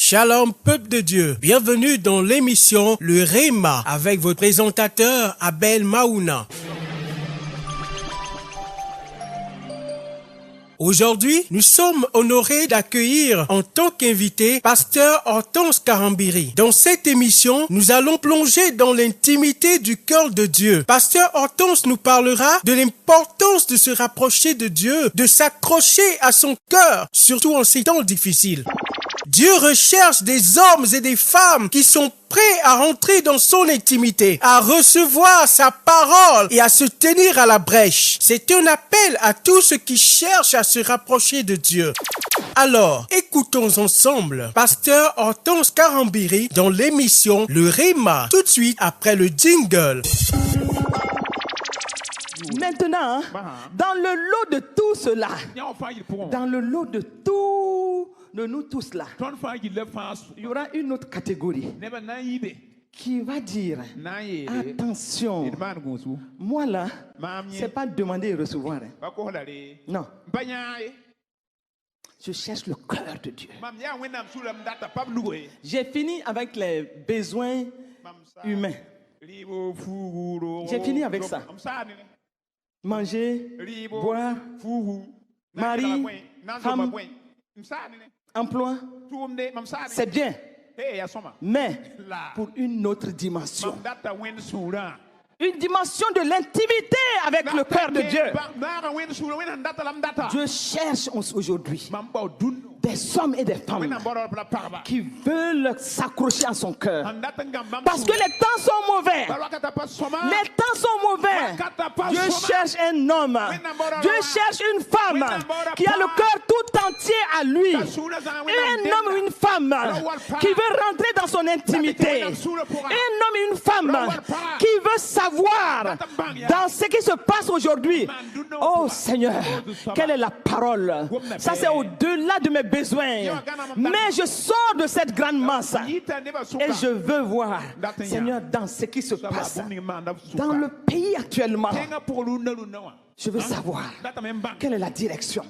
Shalom, peuple de Dieu. Bienvenue dans l'émission Le Réma avec votre présentateur Abel Maouna. Aujourd'hui, nous sommes honorés d'accueillir en tant qu'invité Pasteur Hortense Karambiri. Dans cette émission, nous allons plonger dans l'intimité du cœur de Dieu. Pasteur Hortense nous parlera de l'importance de se rapprocher de Dieu, de s'accrocher à son cœur, surtout en ces temps difficiles. Dieu recherche des hommes et des femmes qui sont prêts à rentrer dans son intimité, à recevoir sa parole et à se tenir à la brèche. C'est un appel à tous ceux qui cherchent à se rapprocher de Dieu. Alors, écoutons ensemble Pasteur Hortense Karambiri dans l'émission Le Réma, tout de suite après le jingle. Maintenant, dans le lot de tout cela, dans le lot de nous tous là, il y aura une autre catégorie qui va dire attention, moi là, c'est pas demander et recevoir. Non. Je cherche le cœur de Dieu. J'ai fini avec les besoins humains. J'ai fini avec ça. Manger, boire, mari, femme, emploi, c'est bien. Mais pour une autre dimension. Une dimension de l'intimité avec le cœur de Dieu. Dieu cherche aujourd'hui des hommes et des femmes qui veulent s'accrocher à son cœur. Parce que les temps sont mauvais. Les temps sont mauvais. Dieu cherche un homme. Dieu cherche une femme qui a le cœur tout entier à lui. Un homme ou une femme qui veut rentrer dans son intimité. Un homme et une femme qui veut savoir dans ce qui se passe aujourd'hui. Oh Seigneur, quelle est la parole? Ça c'est au-delà de mes besoins. Mais je sors de cette grande masse et je veux voir, Seigneur, dans ce qui se passe dans le pays actuellement. Je veux savoir quelle est la direction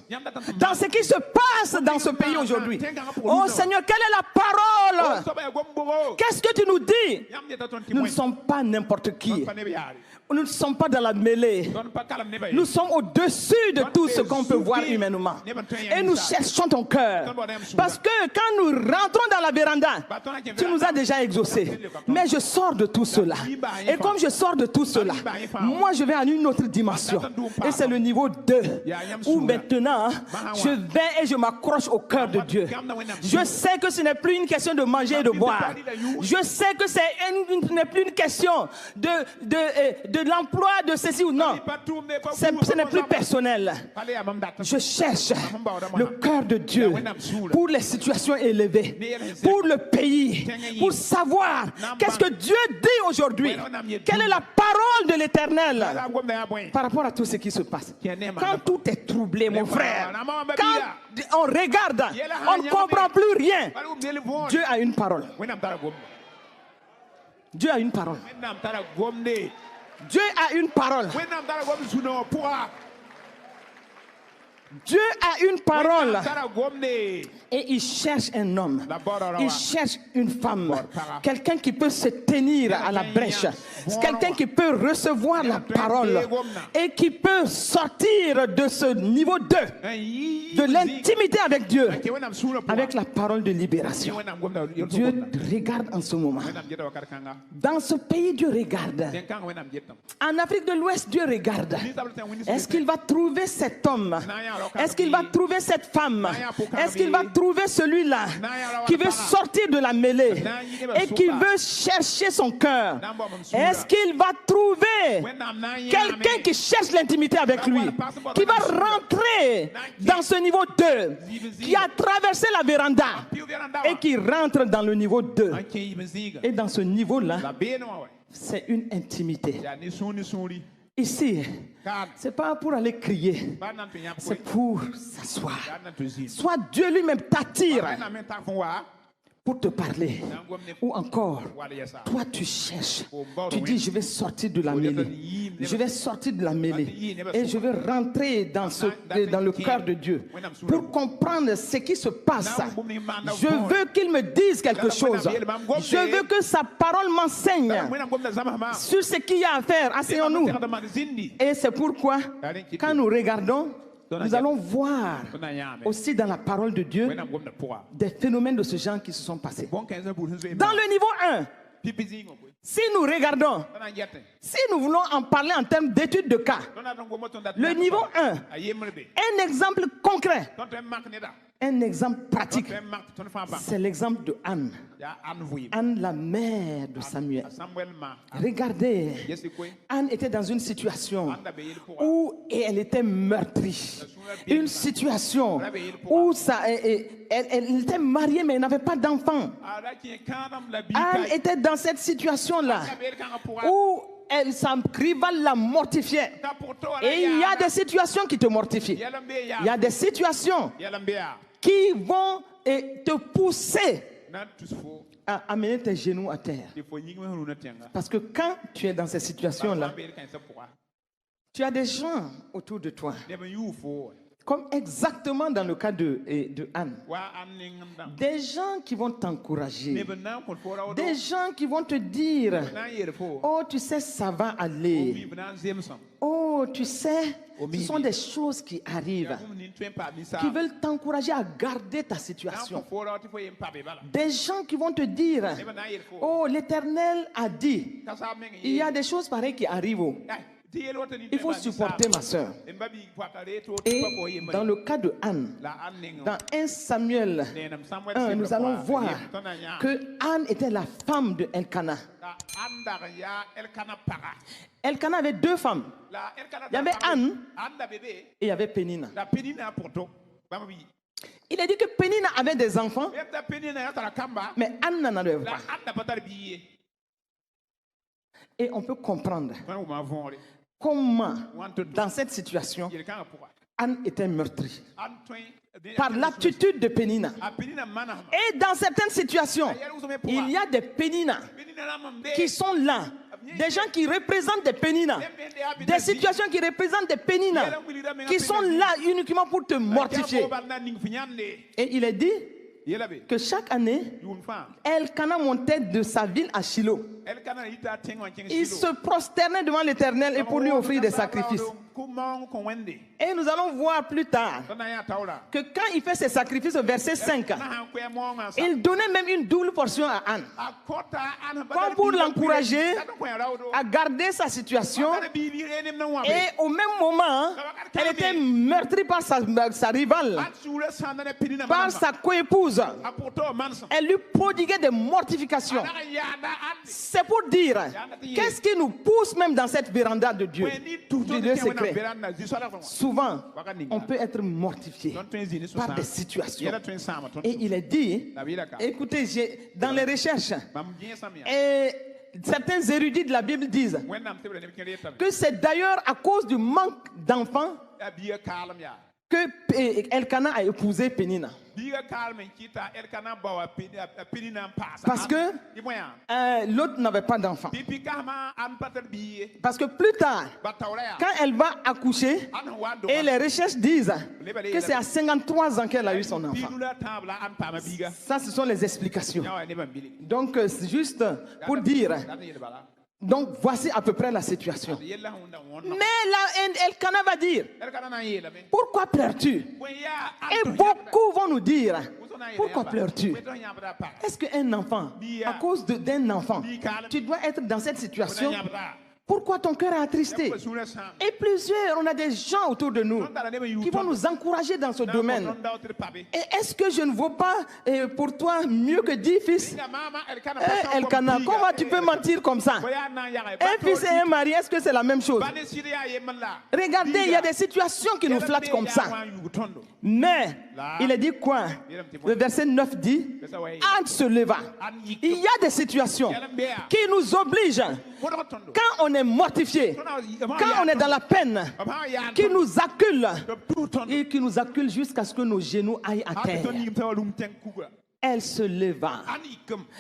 dans ce qui se passe dans ce pays aujourd'hui. Oh Seigneur, quelle est la parole? Qu'est-ce que tu nous dis? Nous ne sommes pas n'importe qui. Nous ne sommes pas dans la mêlée. Nous sommes au-dessus de tout ce qu'on peut voir humainement. Et nous cherchons ton cœur. Parce que quand nous rentrons dans la véranda, tu nous as déjà exaucés. Mais je sors de tout cela. Et comme je sors de tout cela, moi je vais à une autre dimension. Et c'est le niveau 2. Où maintenant, je vais et je m'accroche au cœur de Dieu. Je sais que ce n'est plus une question de manger et de boire. Je sais que ce n'est plus une question de l'emploi de ceci ou non. Ce n'est plus personnel. Je cherche le cœur de Dieu pour les situations élevées, pour le pays, pour savoir qu'est-ce que Dieu dit aujourd'hui. Quelle est la parole de l'Éternel par rapport à tout ce qui se passe. Quand tout est troublé, mon frère, quand on regarde, on ne comprend plus rien. Dieu a une parole. Dieu a une parole. Dieu a une parole. Dieu a une parole et il cherche un homme, il cherche une femme, quelqu'un qui peut se tenir à la brèche, quelqu'un qui peut recevoir la parole et qui peut sortir de ce niveau 2, de l'intimité avec Dieu, avec la parole de libération. Dieu regarde en ce moment. Dans ce pays, Dieu regarde. En Afrique de l'Ouest, Dieu regarde. Est-ce qu'il va trouver cet homme? Est-ce qu'il va trouver cette femme? Est-ce qu'il va trouver celui-là qui veut sortir de la mêlée et qui veut chercher son cœur? Est-ce qu'il va trouver quelqu'un qui cherche l'intimité avec lui, qui va rentrer dans ce niveau 2, qui a traversé la véranda et qui rentre dans le niveau 2? Et dans ce niveau-là, c'est une intimité. Ici, c'est pas pour aller crier, c'est pour s'asseoir. Soit Dieu lui-même t'attire pour te parler. Ou encore, toi tu cherches, tu dis je vais sortir de la mêlée, je vais sortir de la mêlée et je vais rentrer dans le cœur de Dieu pour comprendre ce qui se passe. Je veux qu'il me dise quelque chose. Je veux que sa parole m'enseigne sur ce qu'il y a à faire. Asseyons-nous. Et c'est pourquoi quand nous regardons, nous allons voir aussi dans la parole de Dieu des phénomènes de ce genre qui se sont passés. Dans le niveau 1, si nous regardons, si nous voulons en parler en termes d'études de cas, le niveau 1, un exemple concret, un exemple pratique, c'est l'exemple de Anne. Anne, la mère de Samuel. Regardez, Anne était dans une situation où elle était meurtrie. Une situation où elle était mariée mais elle n'avait pas d'enfant. Anne était dans cette situation-là où sa rivale la mortifiait. Et il y a des situations qui te mortifient. Il y a des situations qui vont te pousser à amener tes genoux à terre. Parce que quand tu es dans ces situations-là, tu as des gens autour de toi. Comme exactement dans le cas de Anne. Des gens qui vont t'encourager. Des gens qui vont te dire, oh tu sais ça va aller. Oh tu sais, ce sont des choses qui arrivent. Qui veulent t'encourager à garder ta situation. Des gens qui vont te dire, oh l'Éternel a dit, il y a des choses pareilles qui arrivent. Il faut supporter ma soeur. Et dans le cas de Anne, dans 1 Samuel 1, nous allons voir que Anne était la femme de Elkana. Elkana avait deux femmes. Il y avait Anne et il y avait Pénina. Il a dit que Pénina avait des enfants, mais Anne n'en avait pas. Et on peut comprendre comment, dans cette situation, Anne était meurtrie par l'attitude de Pénina. Et dans certaines situations, il y a des Péninas qui sont là. Des gens qui représentent des Péninas. Des situations qui représentent des Péninas. Qui sont là uniquement pour te mortifier. Et il est dit que chaque année, Elkana montait de sa ville à Shiloh. Il se prosternait devant l'Éternel et pour lui offrir des sacrifices. Et nous allons voir plus tard que quand il fait ses sacrifices au verset 5, il donnait même une double portion à Anne. Comme pour l'encourager à garder sa situation. Et au même moment, elle était meurtrie par sa rivale, par sa coépouse. Elle lui prodiguait des mortifications. C'est pour dire, qu'est-ce qui nous pousse même dans cette véranda de Dieu, du Dieu secret. Souvent, on peut être mortifié par des situations. Et il est dit, écoutez, dans les recherches, et certains érudits de la Bible disent que c'est d'ailleurs à cause du manque d'enfants que Elkana a épousé Pénina. Parce que l'autre n'avait pas d'enfant. Parce que plus tard, quand elle va accoucher, et les recherches disent que c'est à 53 ans qu'elle a eu son enfant. Ça, ce sont les explications. Donc, c'est juste pour dire. Donc voici à peu près la situation. Mais là, Elkana va dire, pourquoi pleures-tu? Et beaucoup vont nous dire, pourquoi pleures-tu? Est-ce qu'un enfant, à cause d'un enfant, tu dois être dans cette situation? Pourquoi ton cœur est attristé? Et plusieurs, on a des gens autour de nous qui vont nous encourager dans ce domaine. Et est-ce que je ne vaux pas pour toi mieux que 10 fils? Elkana, comment tu peux mentir comme ça? Un fils et un mari, est-ce que c'est la même chose? Regardez, il y a des situations qui nous flattent comme ça. Mais, il a dit quoi? Le verset 9 dit, Anne se leva. Il y a des situations qui nous obligent, quand on est mortifié, quand on est dans la peine, qui nous acculent et qui nous acculent jusqu'à ce que nos genoux aillent à terre. elle se leva.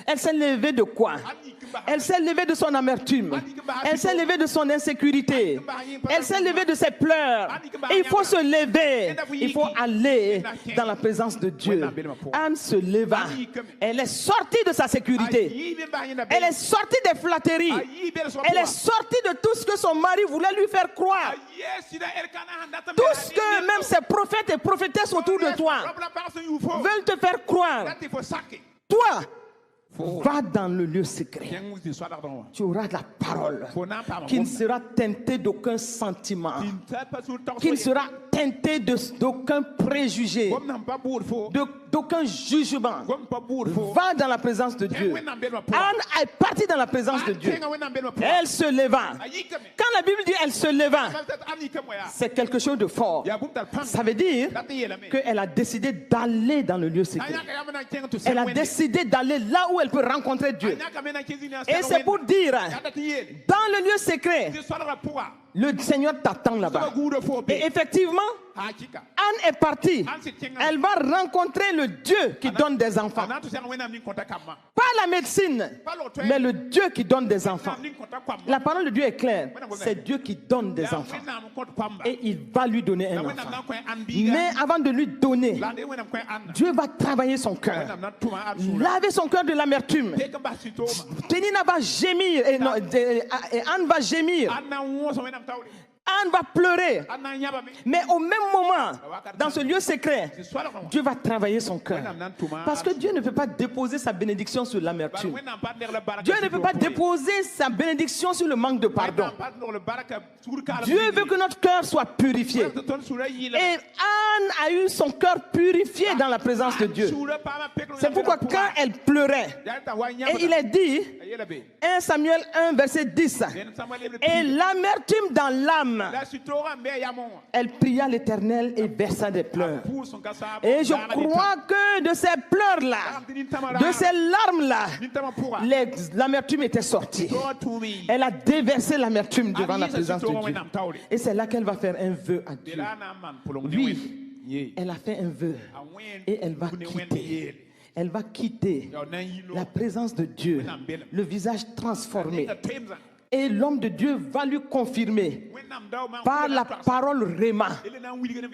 Elle s'est levée de quoi? Elle s'est levée de son amertume. Elle s'est levée de son insécurité. Elle s'est levée de ses pleurs. Et il faut se lever. Il faut aller dans la présence de Dieu. Anne se leva. Elle est sortie de sa sécurité. Elle est sortie des flatteries. Elle est sortie de tout ce que son mari voulait lui faire croire. Tout ce que même ces prophètes et prophétesses autour de toi veulent te faire croire. Toi, va dans le lieu secret. Tu auras la parole qui ne sera teintée d'aucun sentiment, qui ne sera teintée d'aucun préjugé, d'aucun jugement. Va dans la présence de Dieu. Anne est partie dans la présence de Dieu. Elle se leva. Quand la Bible dit elle se leva, c'est quelque chose de fort. Ça veut dire qu'elle a décidé d'aller dans le lieu secret. Elle a décidé d'aller là où elle peut rencontrer Dieu. Et c'est pour dire, dans le lieu secret, le Seigneur t'attend là-bas. Et effectivement, Anne est partie. Elle va rencontrer le Dieu qui donne des enfants. Pas la médecine, mais le Dieu qui donne des enfants. La parole de Dieu est claire. C'est Dieu qui donne des enfants. Et il va lui donner un enfant. Mais avant de lui donner, Dieu va travailler son cœur. Laver son cœur de l'amertume. Pénina va gémir. Et Anne va gémir. Anne va pleurer. Mais au même moment, dans ce lieu secret, Dieu va travailler son cœur. Parce que Dieu ne peut pas déposer sa bénédiction sur l'amertume. Dieu ne peut pas déposer sa bénédiction sur le manque de pardon. Dieu veut que notre cœur soit purifié. Et Anne a eu son cœur purifié dans la présence de Dieu. C'est pourquoi quand elle pleurait, et il est dit, 1 Samuel 1 verset 10, et l'amertume dans l'âme, elle pria l'Éternel et versa des pleurs. Et je crois que de ces pleurs-là, de ces larmes-là, l'amertume était sortie. Elle a déversé l'amertume devant la présence de Dieu. Et c'est là qu'elle va faire un vœu à Dieu. Oui, elle a fait un vœu et elle va quitter. Elle va quitter la présence de Dieu, le visage transformé. Et l'homme de Dieu va lui confirmer par la parole Réma.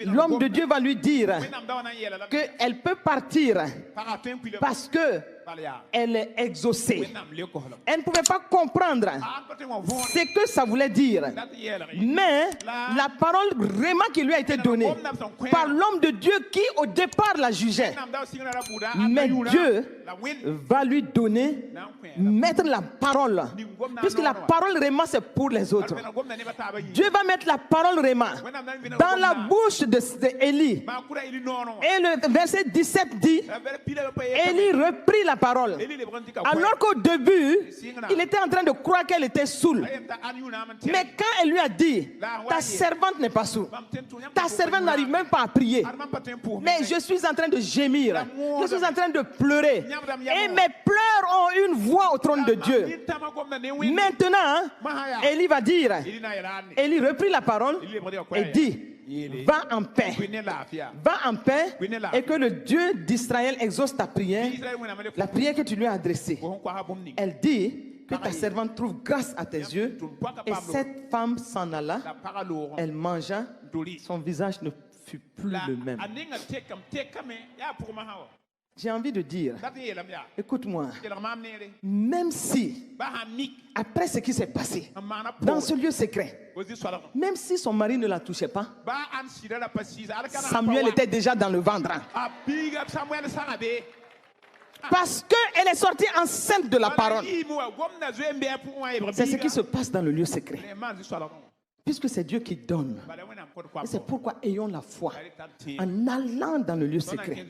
L'homme de Dieu va lui dire qu'elle peut partir parce que elle est exaucée. Elle ne pouvait pas comprendre ce que ça voulait dire. Mais la parole Réma qui lui a été donnée par l'homme de Dieu qui au départ la jugeait. Mais Dieu va lui donner, mettre la parole. Puisque la parole Réma c'est pour les autres. Dieu va mettre la parole Réma dans la bouche d'Élie. Et le verset 17 dit, Élie reprit la parole. Alors qu'au début, il était en train de croire qu'elle était saoule. Mais quand elle lui a dit, ta servante n'est pas saoule, ta servante n'arrive même pas à prier, mais je suis en train de gémir, je suis en train de pleurer, et mes pleurs ont une voix au trône de Dieu. Maintenant, Élie va dire, Élie reprit la parole et dit, va en paix. Va en paix et que le Dieu d'Israël exauce ta prière, la prière que tu lui as adressée. Elle dit que ta servante trouve grâce à tes yeux. Et cette femme s'en alla. Elle mangea. Son visage ne fut plus le même. J'ai envie de dire, écoute-moi, même si, après ce qui s'est passé, dans ce lieu secret, même si son mari ne la touchait pas, Samuel était déjà dans le ventre. Parce qu'elle est sortie enceinte de la parole. C'est ce qui se passe dans le lieu secret. Puisque c'est Dieu qui donne. Et c'est pourquoi ayons la foi en allant dans le lieu secret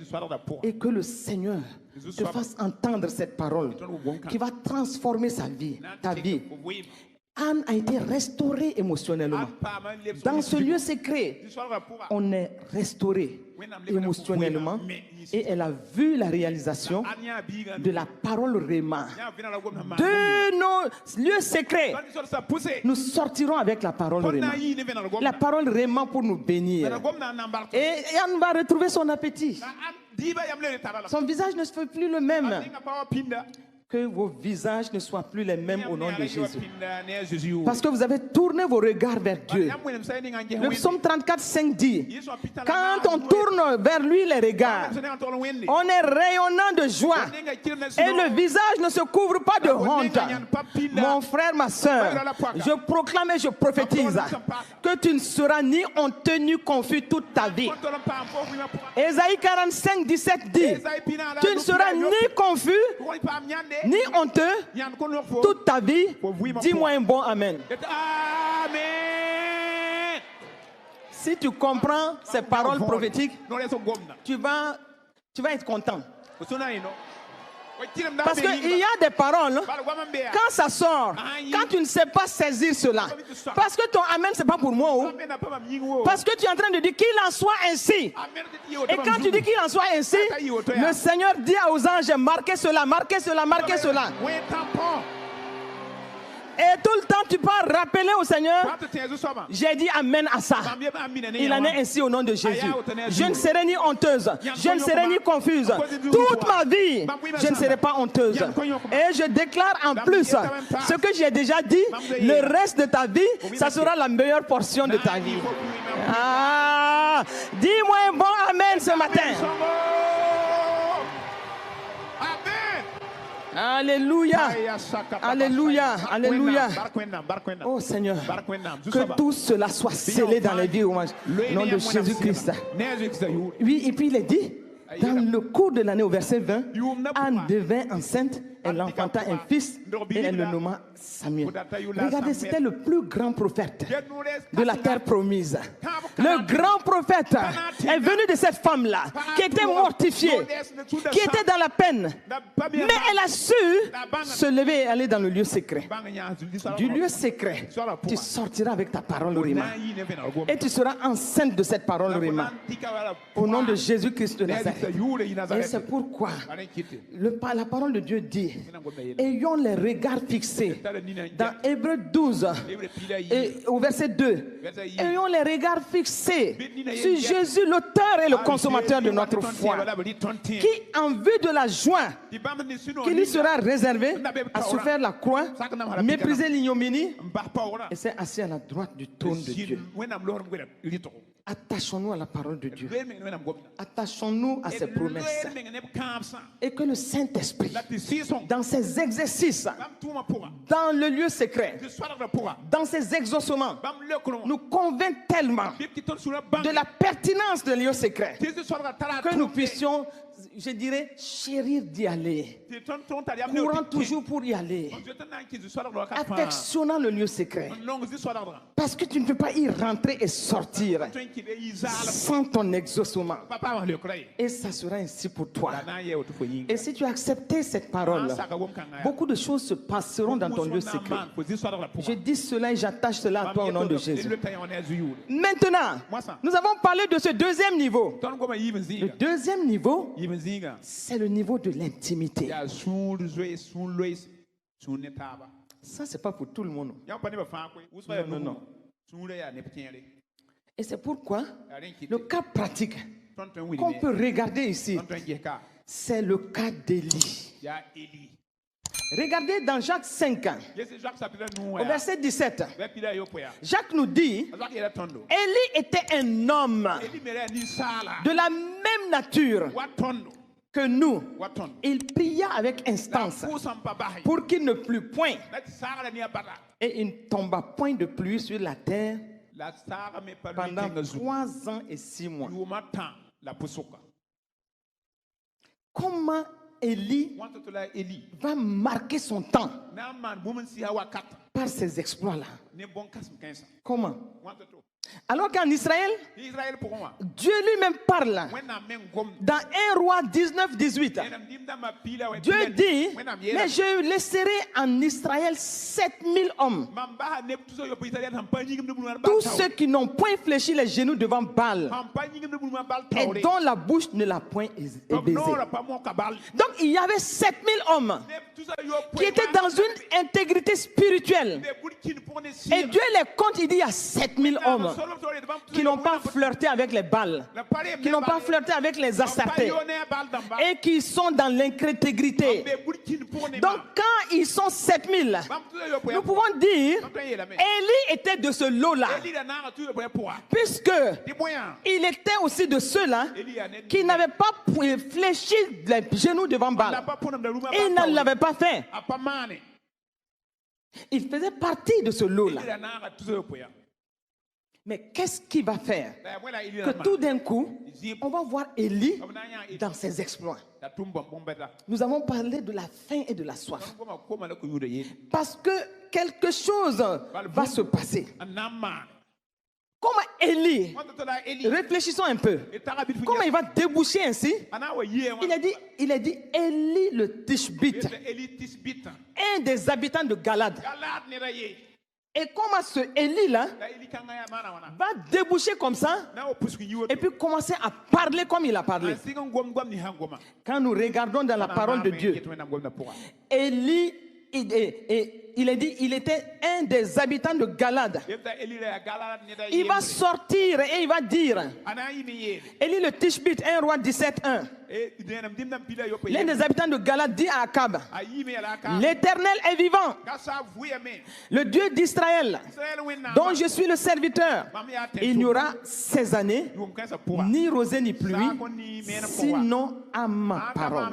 et que le Seigneur te fasse entendre cette parole qui va transformer sa vie, ta vie. Anne a été restaurée émotionnellement. Dans ce lieu secret, on est restauré émotionnellement et elle a vu la réalisation de la parole Réma. De nos lieux secrets, nous sortirons avec la parole Réma. La parole Réma pour nous bénir. Et Anne va retrouver son appétit. Son visage ne soit plus le même. Que vos visages ne soient plus les mêmes au nom de Jésus. Parce que vous avez tourné vos regards vers Dieu. Le psaume 34, 5 dit, quand on tourne vers lui les regards, on est rayonnant de joie et le visage ne se couvre pas de honte. Mon frère, ma soeur, je proclame et je prophétise que tu ne seras ni honteux ni confus toute ta vie. Ésaïe 45, 17 dit, tu ne seras ni confus ni honteux toute ta vie. Dis-moi un bon amen. Si tu comprends ces paroles prophétiques, tu vas être content. Parce qu'il y a des paroles, quand ça sort, quand tu ne sais pas saisir cela, parce que ton amen, c'est pas pour moi, parce que tu es en train de dire qu'il en soit ainsi. Et quand tu dis qu'il en soit ainsi, le Seigneur dit aux anges, marquez cela, marquez cela, marquez cela. Et tout le temps, tu peux rappeler au Seigneur, j'ai dit amen à ça. Il en est ainsi au nom de Jésus. Je ne serai ni honteuse, je ne serai ni confuse. Toute ma vie, je ne serai pas honteuse. Et je déclare en plus ce que j'ai déjà dit, le reste de ta vie, ça sera la meilleure portion de ta vie. Ah, dis-moi un bon amen ce matin. Alléluia, alléluia, alléluia. Oh Seigneur, que tout cela soit scellé dans les vies au nom de Jésus-Christ. Oui, et puis il est dit, dans le cours de l'année au verset 20, Anne devint enceinte, elle enfanta un fils et elle le nomma Samuel. Regardez, c'était le plus grand prophète de la terre promise. Le grand prophète est venu de cette femme-là qui était mortifiée, qui était dans la peine. Mais elle a su se lever et aller dans le lieu secret. Du lieu secret, tu sortiras avec ta parole Rima. Et tu seras enceinte de cette parole Rima. Au nom de Jésus-Christ de Nazareth. Et c'est pourquoi la parole de Dieu dit, ayons les regards fixés dans Hébreux 12 et au verset 2, ayons les regards fixés sur Jésus, l'auteur et le consommateur de notre foi, qui en vue de la joie qui lui sera réservée a souffert la croix, méprisé l'ignominie et s'est assis à la droite du trône de Dieu. Attachons-nous à la parole de Dieu. Attachons-nous à ses promesses. Et que le Saint-Esprit, dans ses exercices, dans le lieu secret, dans ses exaucements, nous convainc tellement de la pertinence de lieu secret que nous puissions, je dirais, chérir d'y aller, courant toujours pour y aller, affectionnant le lieu secret, parce que tu ne peux pas y rentrer et sortir sans ton exaucement. Et ça sera ainsi pour toi. Et si tu as accepté cette parole, beaucoup de choses se passeront dans ton lieu secret. Je dis cela et j'attache cela à toi au nom de Jésus. Maintenant, nous avons parlé de ce deuxième niveau. Le deuxième niveau, c'est le niveau de l'intimité. Ça, c'est pas pour tout le monde. Non, non. Et c'est pourquoi le cas pratique qu'on peut regarder ici, c'est le cas d'Élie. Regardez dans Jacques 5, au verset 17. Jacques nous dit, Élie était un homme de la même nature que nous. Il pria avec instance pour qu'il ne plût point et il ne tomba point de pluie sur la terre pendant 3 ans et 6 mois. Comment Élie va marquer son temps par ces exploits-là? Comment? Alors qu'en Israël, Dieu lui-même parle dans 1 Roi 19, 18. Dieu dit, mais je laisserai en Israël 7000 hommes, tous ceux qui n'ont point fléchi les genoux devant Baal et dont la bouche ne l'a point baisé. Donc il y avait 7000 hommes qui étaient dans une intégrité spirituelle. Et Dieu les compte, il dit, il y a 7000 hommes. qui n'ont pas flirté avec les Baals, qui n'ont pas flirté avec les Astartés et qui sont dans l'intégrité. Donc quand ils sont 7000, nous pouvons dire Élie était de ce lot-là, puisque il était aussi de ceux-là qui n'avaient pas fléchi les genoux devant Baal. Et il ne l'avait pas fait. Il faisait partie de ce lot-là. Mais qu'est-ce qu'il va faire? Que tout d'un coup, on va voir Élie dans ses exploits. Nous avons parlé de la faim et de la soif. Parce que quelque chose va se passer. Comment Élie, réfléchissons un peu, comment il va déboucher ainsi? Il a dit Élie le Tishbite, un des habitants de Galade. Et comment ce Élie-là va déboucher comme ça et puis commencer à parler comme il a parlé? Quand nous regardons dans la parole de Dieu, Élie, il a dit il était un des habitants de Galade. Il va sortir et il va dire, Élie le Tishbite, 1 roi 17:1. L'un des habitants de Galade dit à Akab, l'Éternel est vivant, le Dieu d'Israël, dont je suis le serviteur. Il n'y aura 16 années, ni rosée ni pluie, sinon à ma parole.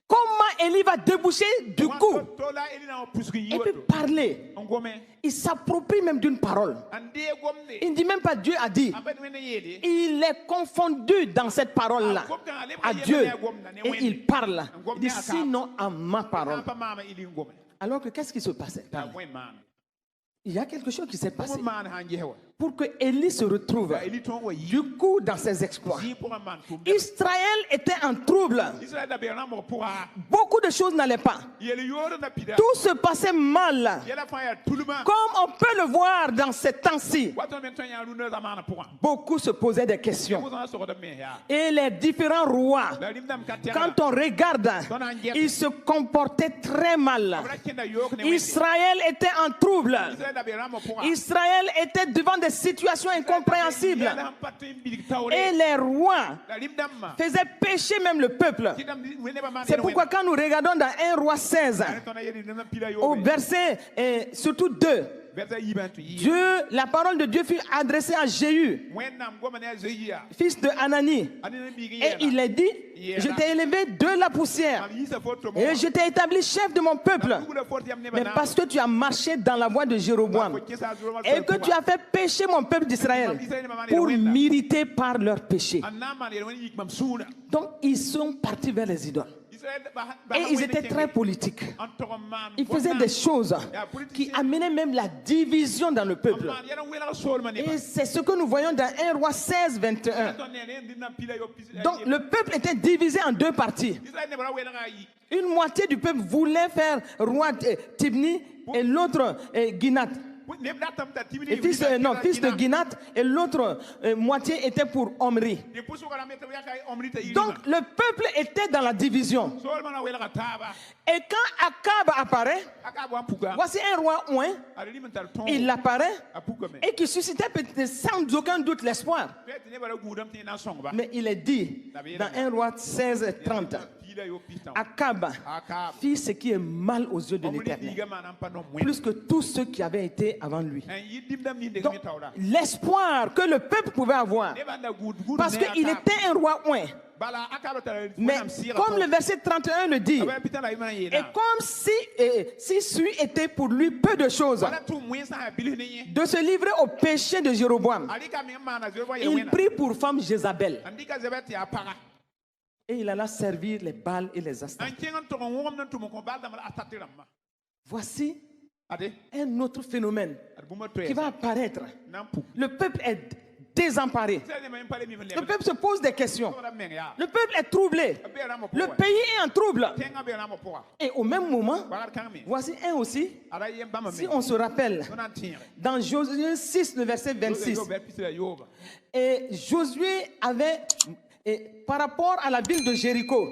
Comment Élie va déboucher du coup et puis parler? Il s'approprie même d'une parole. Il ne dit même pas Dieu a dit. Il est confondu dans cette parole-là à Dieu et il parle. Il dit sinon à ma parole. Alors que qu'est-ce qui se passait? Il y a quelque chose qui s'est passé pour que Élie se retrouve du coup dans ses exploits. Israël était en trouble. Beaucoup de choses n'allaient pas. Tout se passait mal. Comme on peut le voir dans ces temps-ci. Beaucoup se posaient des questions. Et les différents rois, quand on regarde, ils se comportaient très mal. Israël était en trouble. Israël était devant des situations incompréhensibles. Et les rois faisaient pécher même le peuple. C'est pourquoi quand nous regardons dans 1 roi 16, au verset surtout 2, Dieu, la parole de Dieu fut adressée à Jéhu, fils de Hanani, et il a dit, je t'ai élevé de la poussière et je t'ai établi chef de mon peuple, mais parce que tu as marché dans la voie de Jéroboam et que tu as fait pécher mon peuple d'Israël pour m'irriter par leurs péchés. Donc ils sont partis vers les idoles. Et ils étaient très politiques. Ils faisaient des choses qui amenaient même la division dans le peuple. Et c'est ce que nous voyons dans 1 roi 16, 21. Donc le peuple était divisé en deux parties. Une moitié du peuple voulait faire roi Tibni et l'autre Ginat. Et fils de Ginat, et l'autre moitié était pour Omri. Donc le peuple était dans la division. Et quand Akab apparaît, voici un roi ouin, il apparaît et qui suscitait sans aucun doute l'espoir. Mais il est dit dans 1 roi 16, 30, Akab fit ce qui est mal aux yeux de l'Éternel, plus que tous ceux qui avaient été avant lui. Donc, l'espoir que le peuple pouvait avoir, parce qu'il était un roi ouin. Mais comme le verset 31 le dit, et comme si celui était pour lui peu de choses, de se livrer au péché de Jéroboam, il prit pour femme Jézabel. Et il alla servir les Baals et les Astartés. Voici un autre phénomène qui va apparaître. Le peuple est désemparé. Le peuple se pose des questions. Le peuple est troublé. Le pays est en trouble. Et au même moment, voici un aussi, si on se rappelle, dans Josué 6, le verset 26, et Josué avait... Et par rapport à la ville de Jéricho,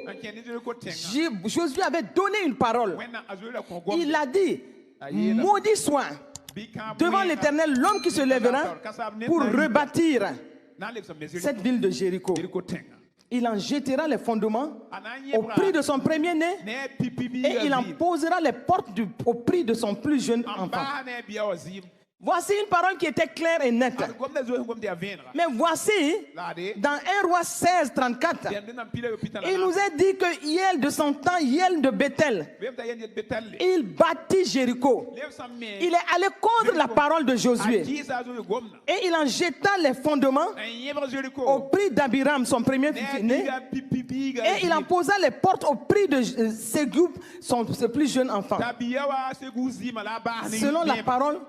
Josué avait donné une parole. Il a dit, maudit soit devant l'Éternel l'homme qui se lèvera pour rebâtir cette ville de Jéricho. Il en jettera les fondements au prix de son premier-né et il en posera les portes au prix de son plus jeune enfant. Voici une parole qui était claire et nette. Mais voici, dans 1 Roi 16, 34, il nous a dit que Hiel de son temps, Hiel de Bethel, il bâtit Jéricho. Il est allé contre la parole de Josué. Et il en jeta les fondements au prix d'Abiram, son premier-né. Et il en posa les portes au prix de Ségoub, son plus jeune enfant. Selon la parole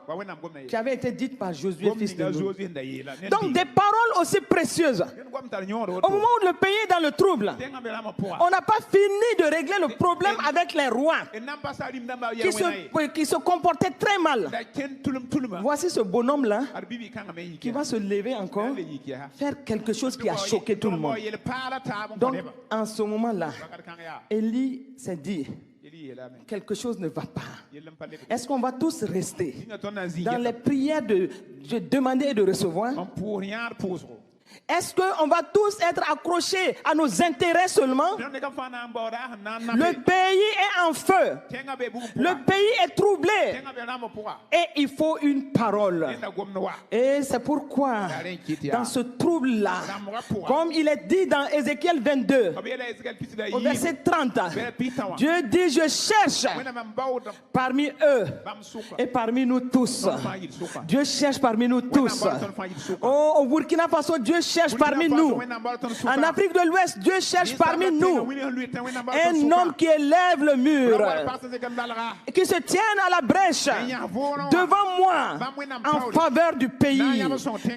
qui avait été dite par Josué, fils de Nun. Donc des paroles aussi précieuses. Au moment où le pays est dans le trouble, on n'a pas fini de régler le problème avec les rois qui se comportaient très mal. Voici ce bonhomme-là qui va se lever encore, faire quelque chose qui a choqué tout le monde. Donc en ce moment-là, Élie s'est dit, quelque chose ne va pas. Est-ce qu'on va tous rester dans les prières de demander et de recevoir? Est-ce qu'on va tous être accrochés à nos intérêts seulement? Le pays est en feu. Le pays est troublé. Et il faut une parole. Et c'est pourquoi, dans ce trouble-là, comme il est dit dans Ézéchiel 22, au verset 30, Dieu dit, je cherche parmi eux et parmi nous tous. Dieu cherche parmi nous tous. Oh, au Burkina Faso, Dieu cherche parmi nous. En Afrique de l'Ouest, Dieu cherche parmi nous un homme qui élève le mur, qui se tienne à la brèche devant moi en faveur du pays.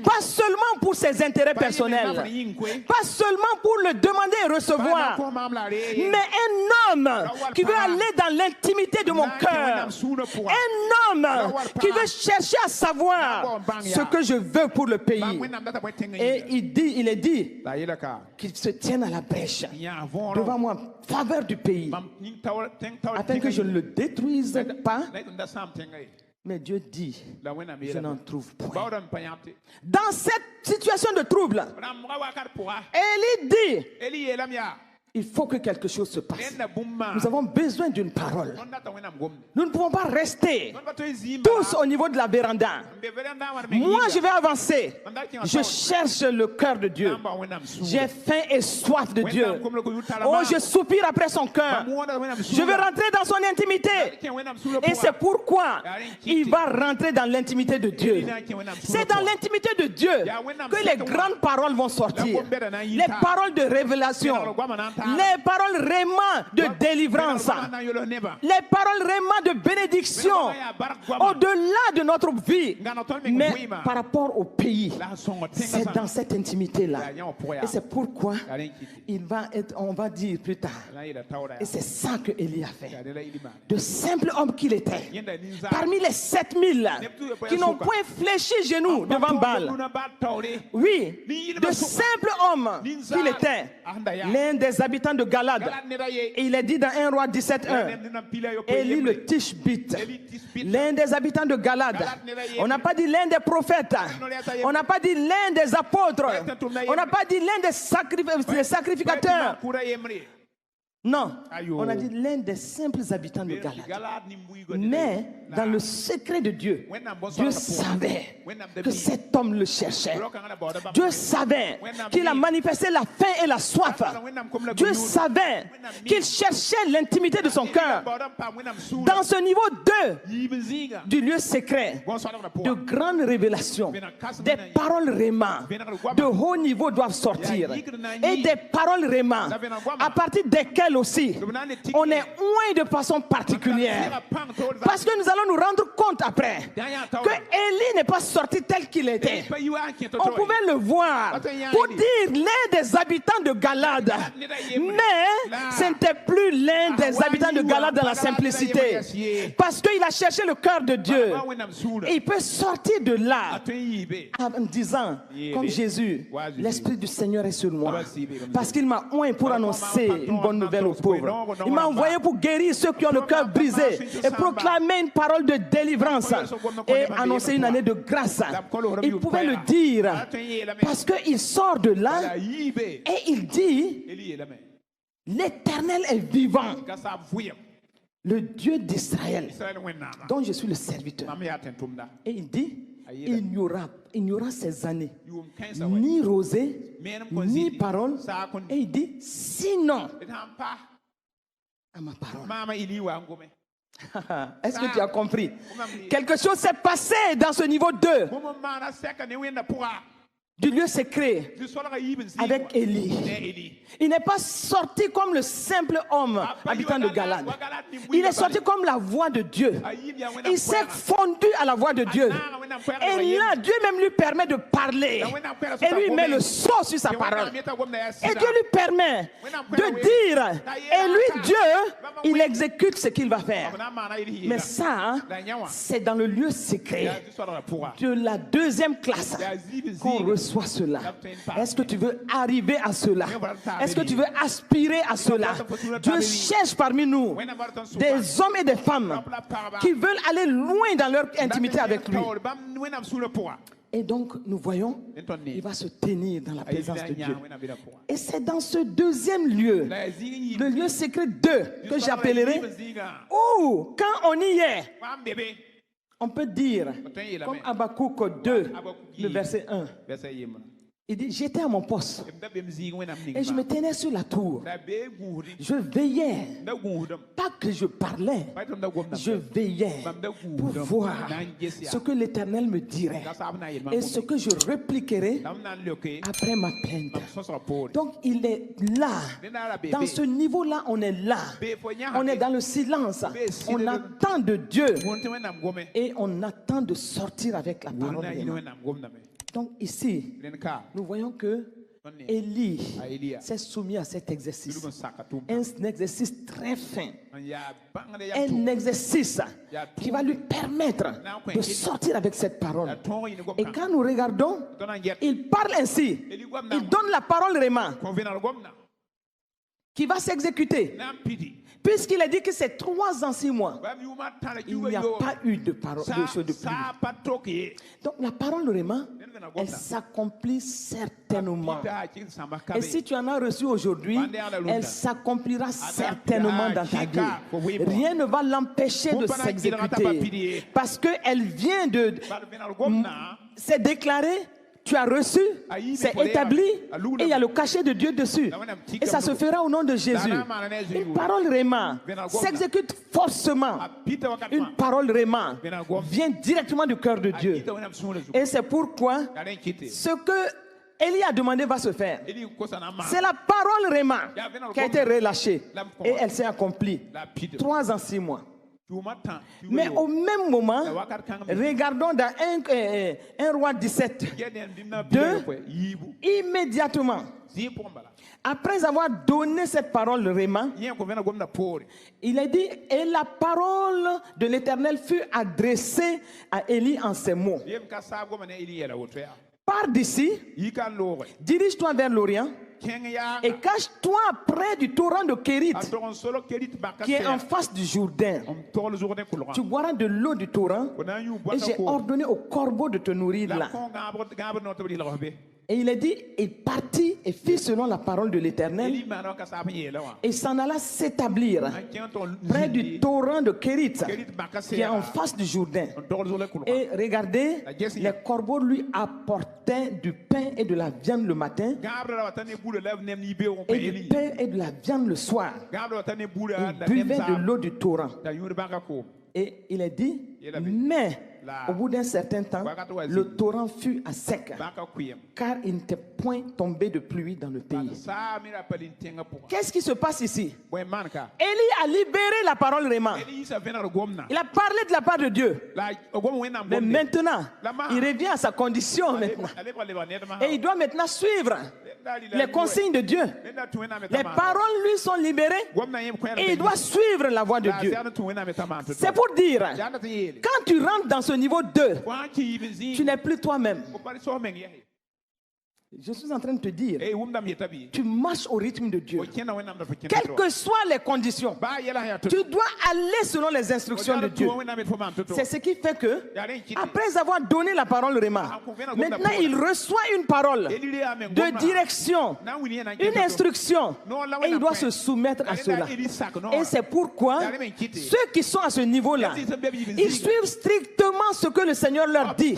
Pas seulement pour ses intérêts personnels, pas seulement pour le demander et recevoir, mais un homme qui veut aller dans l'intimité de mon cœur. Un homme qui veut chercher à savoir ce que je veux pour le pays. Et il est dit qu'il se tienne à la brèche devant moi, faveur du pays, afin que je ne le détruise pas. Mais Dieu dit, je n'en trouve point. Dans cette situation de trouble, Élie dit, il faut que quelque chose se passe. Nous avons besoin d'une parole. Nous ne pouvons pas rester tous au niveau de la véranda. Moi, je vais avancer. Je cherche le cœur de Dieu. J'ai faim et soif de Dieu. Oh, je soupire après son cœur. Je veux rentrer dans son intimité. Et c'est pourquoi il va rentrer dans l'intimité de Dieu. C'est dans l'intimité de Dieu que les grandes paroles vont sortir. Les paroles de révélation. Les paroles vraiment de délivrance, les paroles vraiment de bénédiction au-delà de notre vie, mais par rapport au pays. C'est dans cette intimité-là. Et c'est pourquoi on va dire plus tard, et c'est ça que Élie a fait. De simple homme qu'il était, parmi les 7000 qui n'ont point fléchi genoux devant Baal, oui, de simple homme qu'il était, l'un des habitants de Galade. Et il est dit dans 1 Roi 17:1, Élie le Tishbite, l'un des habitants de Galade. On n'a pas dit l'un des prophètes, on n'a pas dit l'un des apôtres, on n'a pas dit l'un des sacrificateurs. Non, on a dit l'un des simples habitants de Galade. Mais dans le secret de Dieu, Dieu savait que cet homme le cherchait. Dieu savait qu'il a manifesté la faim et la soif. Dieu savait qu'il cherchait l'intimité de son cœur. Dans ce niveau 2 du lieu secret, de grandes révélations, des paroles réma de haut niveau doivent sortir. Et des paroles réma à partir desquelles aussi on est oint de façon particulière, parce que nous allons nous rendre compte après que Élie n'est pas sorti tel qu'il était. On pouvait le voir pour dire l'un des habitants de Galade, mais ce n'était plus l'un des habitants de Galade dans la simplicité, parce qu'il a cherché le cœur de Dieu. Et il peut sortir de là en disant comme Jésus, l'Esprit du Seigneur est sur moi, parce qu'il m'a oint pour annoncer une bonne nouvelle l'aide aux pauvres. Il m'a envoyé pour guérir ceux qui ont le cœur brisé et proclamer une parole de délivrance et annoncer une année de grâce. Il pouvait le dire parce qu'il sort de là et il dit, l'Éternel est vivant, le Dieu d'Israël, dont je suis le serviteur. Et il dit, il n'y aura ces années ni rosée, ni parole. Et il dit, sinon, à ma parole. Est-ce que tu as compris? Quelque chose s'est passé dans ce niveau 2 du lieu secret avec Élie. Il n'est pas sorti comme le simple homme habitant de Galade. Il est sorti comme la voix de Dieu. Il s'est fondu à la voix de Dieu. Et là, Dieu même lui permet de parler. Et lui met le sceau sur sa parole. Et Dieu lui permet de dire. Et lui, Dieu, il exécute ce qu'il va faire. Mais ça, c'est dans le lieu secret de la deuxième classe qu'on reçoit cela. Est-ce que tu veux arriver à cela? Est-ce que tu veux aspirer à cela? Dieu cherche parmi nous des hommes et des femmes qui veulent aller loin dans leur intimité avec lui. Et donc nous voyons, il va se tenir dans la présence de Dieu. Et c'est dans ce deuxième lieu, le lieu secret 2, que j'appellerai, où quand on y est, on peut dire, comme Habakkuk 2, le verset 1. Il dit, j'étais à mon poste et je me tenais sur la tour. Je veillais, pas que je parlais, je veillais pour voir ce que l'Éternel me dirait et ce que je répliquerai après ma plainte. Donc il est là, dans ce niveau-là, on est là, on est dans le silence, on attend de Dieu et on attend de sortir avec la parole. Donc ici, nous voyons que Élie s'est soumis à cet exercice. Un exercice très fin. Un exercice qui va lui permettre de sortir avec cette parole. Et quand nous regardons, il parle ainsi. Il donne la parole réma qui va s'exécuter. Puisqu'il a dit que c'est 3 ans, 6 mois, il n'y a pas eu de parole, de chose de plus. Donc la parole réma, elle s'accomplit certainement. Et si tu en as reçu aujourd'hui, elle s'accomplira certainement dans ta vie. Rien ne va l'empêcher de s'exécuter. Parce qu'elle vient de... C'est déclaré. Tu as reçu, c'est établi, et il y a le cachet de Dieu dessus. Et ça se fera au nom de Jésus. Une parole réma s'exécute forcément. Une parole réma vient directement du cœur de Dieu. Et c'est pourquoi ce que Élie a demandé va se faire. C'est la parole réma qui a été relâchée. Et elle s'est accomplie. 3 ans, 6 mois. Mais au même moment, regardons dans 1 Roi 17, 2, immédiatement, après avoir donné cette parole réma, il a dit, et la parole de l'Éternel fut adressée à Élie en ces mots. Pars d'ici, dirige-toi vers l'Orient, et cache-toi près du torrent de Kérit, qui est en face du Jourdain. Tu boiras de l'eau du torrent, et j'ai ordonné au corbeau de te nourrir là. Et il a dit, il partit et fit selon la parole de l'Éternel, et s'en alla s'établir près du torrent de Kérit, qui est en face du Jourdain. Et regardez, les corbeaux lui apportaient du pain et de la viande le matin, et du pain et de la viande le soir. Il buvait de l'eau du torrent. Et il a dit, mais au bout d'un certain temps, le torrent fut à sec, car il n'était point tombé de pluie dans le pays. Qu'est-ce qui se passe ici? Élie a libéré la parole réma. Il a parlé de la part de Dieu. Mais maintenant, il revient à sa condition maintenant. Et il doit maintenant suivre les consignes de Dieu. Les paroles lui sont libérées et il doit suivre la voie de Dieu. C'est pour dire, quand tu rentres dans ce niveau 2, tu n'es plus toi-même. Je suis en train de te dire, tu marches au rythme de Dieu. Quelles que soient les conditions, tu dois aller selon les instructions de Dieu. C'est ce qui fait que, après avoir donné la parole Réma, maintenant il reçoit une parole de direction, une instruction, et il doit se soumettre à cela. Et c'est pourquoi ceux qui sont à ce niveau-là, ils suivent strictement ce que le Seigneur leur dit.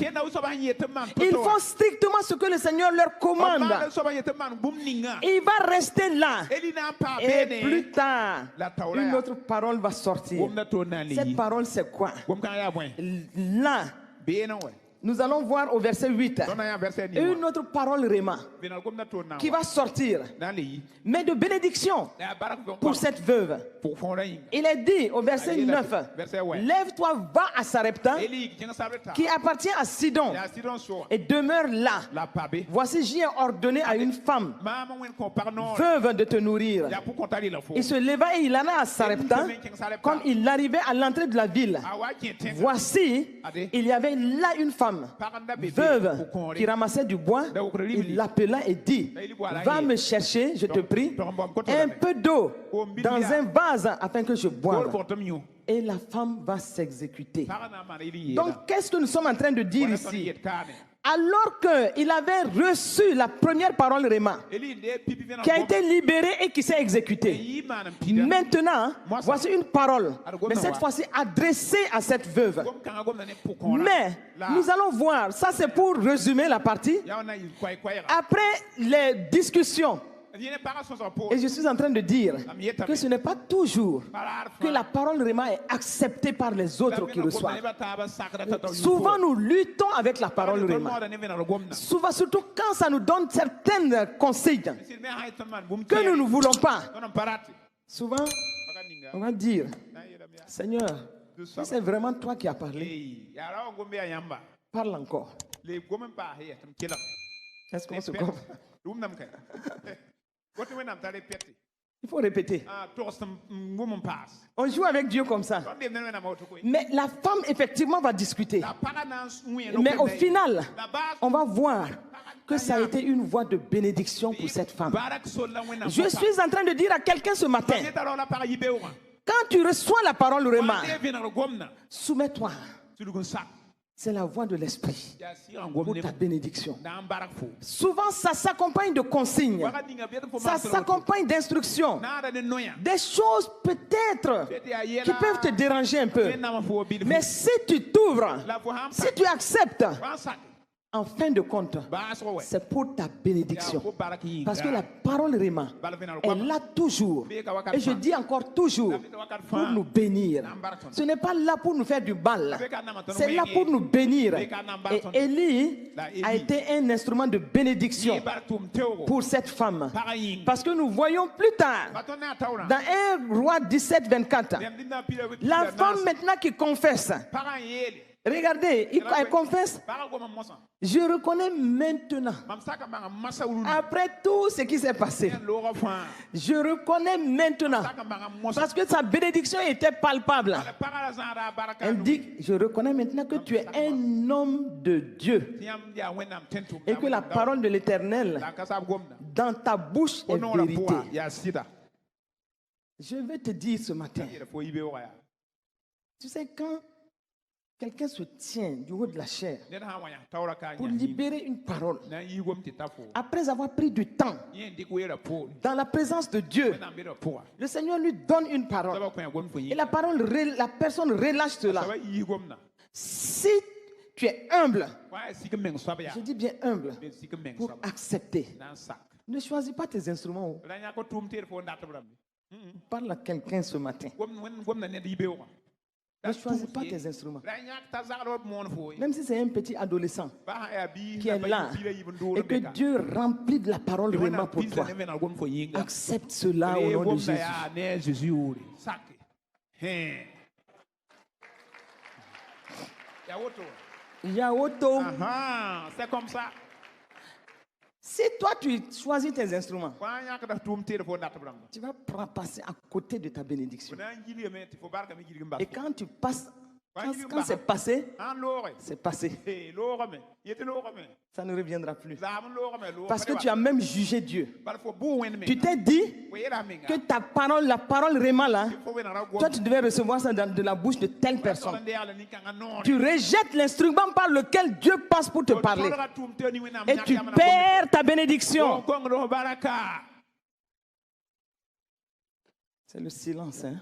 Ils font strictement ce que le Seigneur leur commande. Il va rester là. Et plus tard, une autre parole va sortir. Cette parole, c'est quoi? Là, nous allons voir au verset 8 une autre parole Réma qui va sortir, mais de bénédiction pour cette veuve. Il est dit au verset 9, lève-toi, va à Sarepta qui appartient à Sidon et demeure là. Voici, j'ai ordonné à une femme veuve de te nourrir. Il se leva et il alla à Sarepta. Quand il arrivait à l'entrée de la ville, voici, il y avait là une femme veuve qui ramassait du bois. Il l'appela et dit, va me chercher, je te prie, un peu d'eau dans un vase afin que je boive. Et la femme va s'exécuter. Donc qu'est-ce que nous sommes en train de dire ici? Alors qu'il avait reçu la première parole Réma, qui a été libérée et qui s'est exécutée, maintenant, voici une parole, mais cette fois-ci adressée à cette veuve. Mais nous allons voir, ça c'est pour résumer la partie. Après les discussions, et je suis en train de dire que ce n'est pas toujours que la parole Réma est acceptée par les autres qui reçoivent. Souvent nous luttons avec la parole Réma. Souvent, surtout quand ça nous donne certaines consignes que nous ne voulons pas. Souvent, on va dire, Seigneur, si c'est vraiment toi qui as parlé, parle encore. Est-ce qu'on se comprend? Il faut répéter. On joue avec Dieu comme ça. Mais la femme, effectivement, va discuter. Mais au final, on va voir que ça a été une voie de bénédiction pour cette femme. Je suis en train de dire à quelqu'un ce matin, quand tu reçois la parole Réma, soumets-toi. C'est la voie de l'esprit pour ta bénédiction. Souvent, ça s'accompagne de consignes. Ça s'accompagne d'instructions. Des choses peut-être qui peuvent te déranger un peu. Mais si tu t'ouvres, si tu acceptes, en fin de compte, c'est pour ta bénédiction. Parce que la parole Réma est là toujours. Et je dis encore toujours, pour nous bénir. Ce n'est pas là pour nous faire du mal. C'est là pour nous bénir. Et Élie a été un instrument de bénédiction pour cette femme. Parce que nous voyons plus tard, dans 1 Roi 17, 24, la femme maintenant qui confesse. Regardez, elle confesse. Je reconnais maintenant, après tout ce qui s'est passé, je reconnais maintenant, parce que sa bénédiction était palpable. Elle dit, je reconnais maintenant que tu es un homme de Dieu et que la parole de l'Éternel dans ta bouche est vérité. Je vais te dire ce matin, tu sais, quand quelqu'un se tient du haut de la chair pour libérer une parole, après avoir pris du temps dans la présence de Dieu, le Seigneur lui donne une parole et la personne relâche cela. Si tu es humble, je dis bien humble, pour accepter, ne choisis pas tes instruments. Parle à quelqu'un ce matin. Ne choisis pas tes instruments. Même si c'est un petit adolescent qui est là et que Dieu remplit de la parole vraiment pour toi, accepte cela au nom de Jésus. Yaoto. C'est comme ça. Si toi tu choisis tes instruments, tu vas passer à côté de ta bénédiction. Et quand tu passes Quand c'est passé, c'est passé. Ça ne reviendra plus. Parce que tu as même jugé Dieu. Tu t'es dit que ta parole, la parole réma là, toi tu devais recevoir ça de la bouche de telle personne. Tu rejettes l'instrument par lequel Dieu passe pour te parler. Et tu perds ta bénédiction. C'est le silence, hein?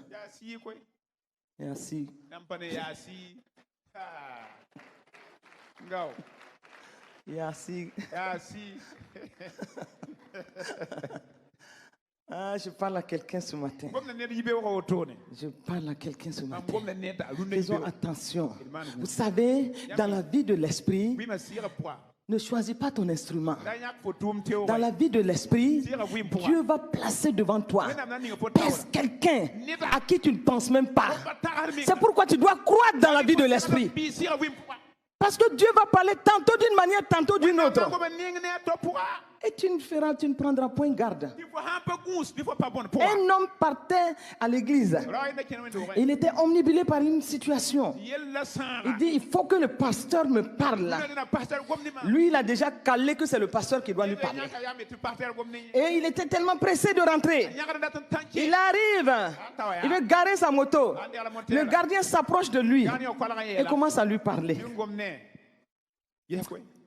Et assis. Et assis. Ah, je parle à quelqu'un ce matin. Je parle à quelqu'un ce matin. Faisons attention. Vous savez, dans la vie de l'esprit, ne choisis pas ton instrument. Dans la vie de l'esprit, Dieu va placer devant toi quelqu'un à qui tu ne penses même pas. C'est pourquoi tu dois croire dans la vie de l'esprit. Parce que Dieu va parler tantôt d'une manière, tantôt d'une autre. Et tu ne prendras point garde. Un homme partait à l'église. Il était omnibulé par une situation. Il dit, il faut que le pasteur me parle. Lui, il a déjà calé que c'est le pasteur qui doit lui parler. Et il était tellement pressé de rentrer. Il arrive. Il veut garer sa moto. Le gardien s'approche de lui et commence à lui parler.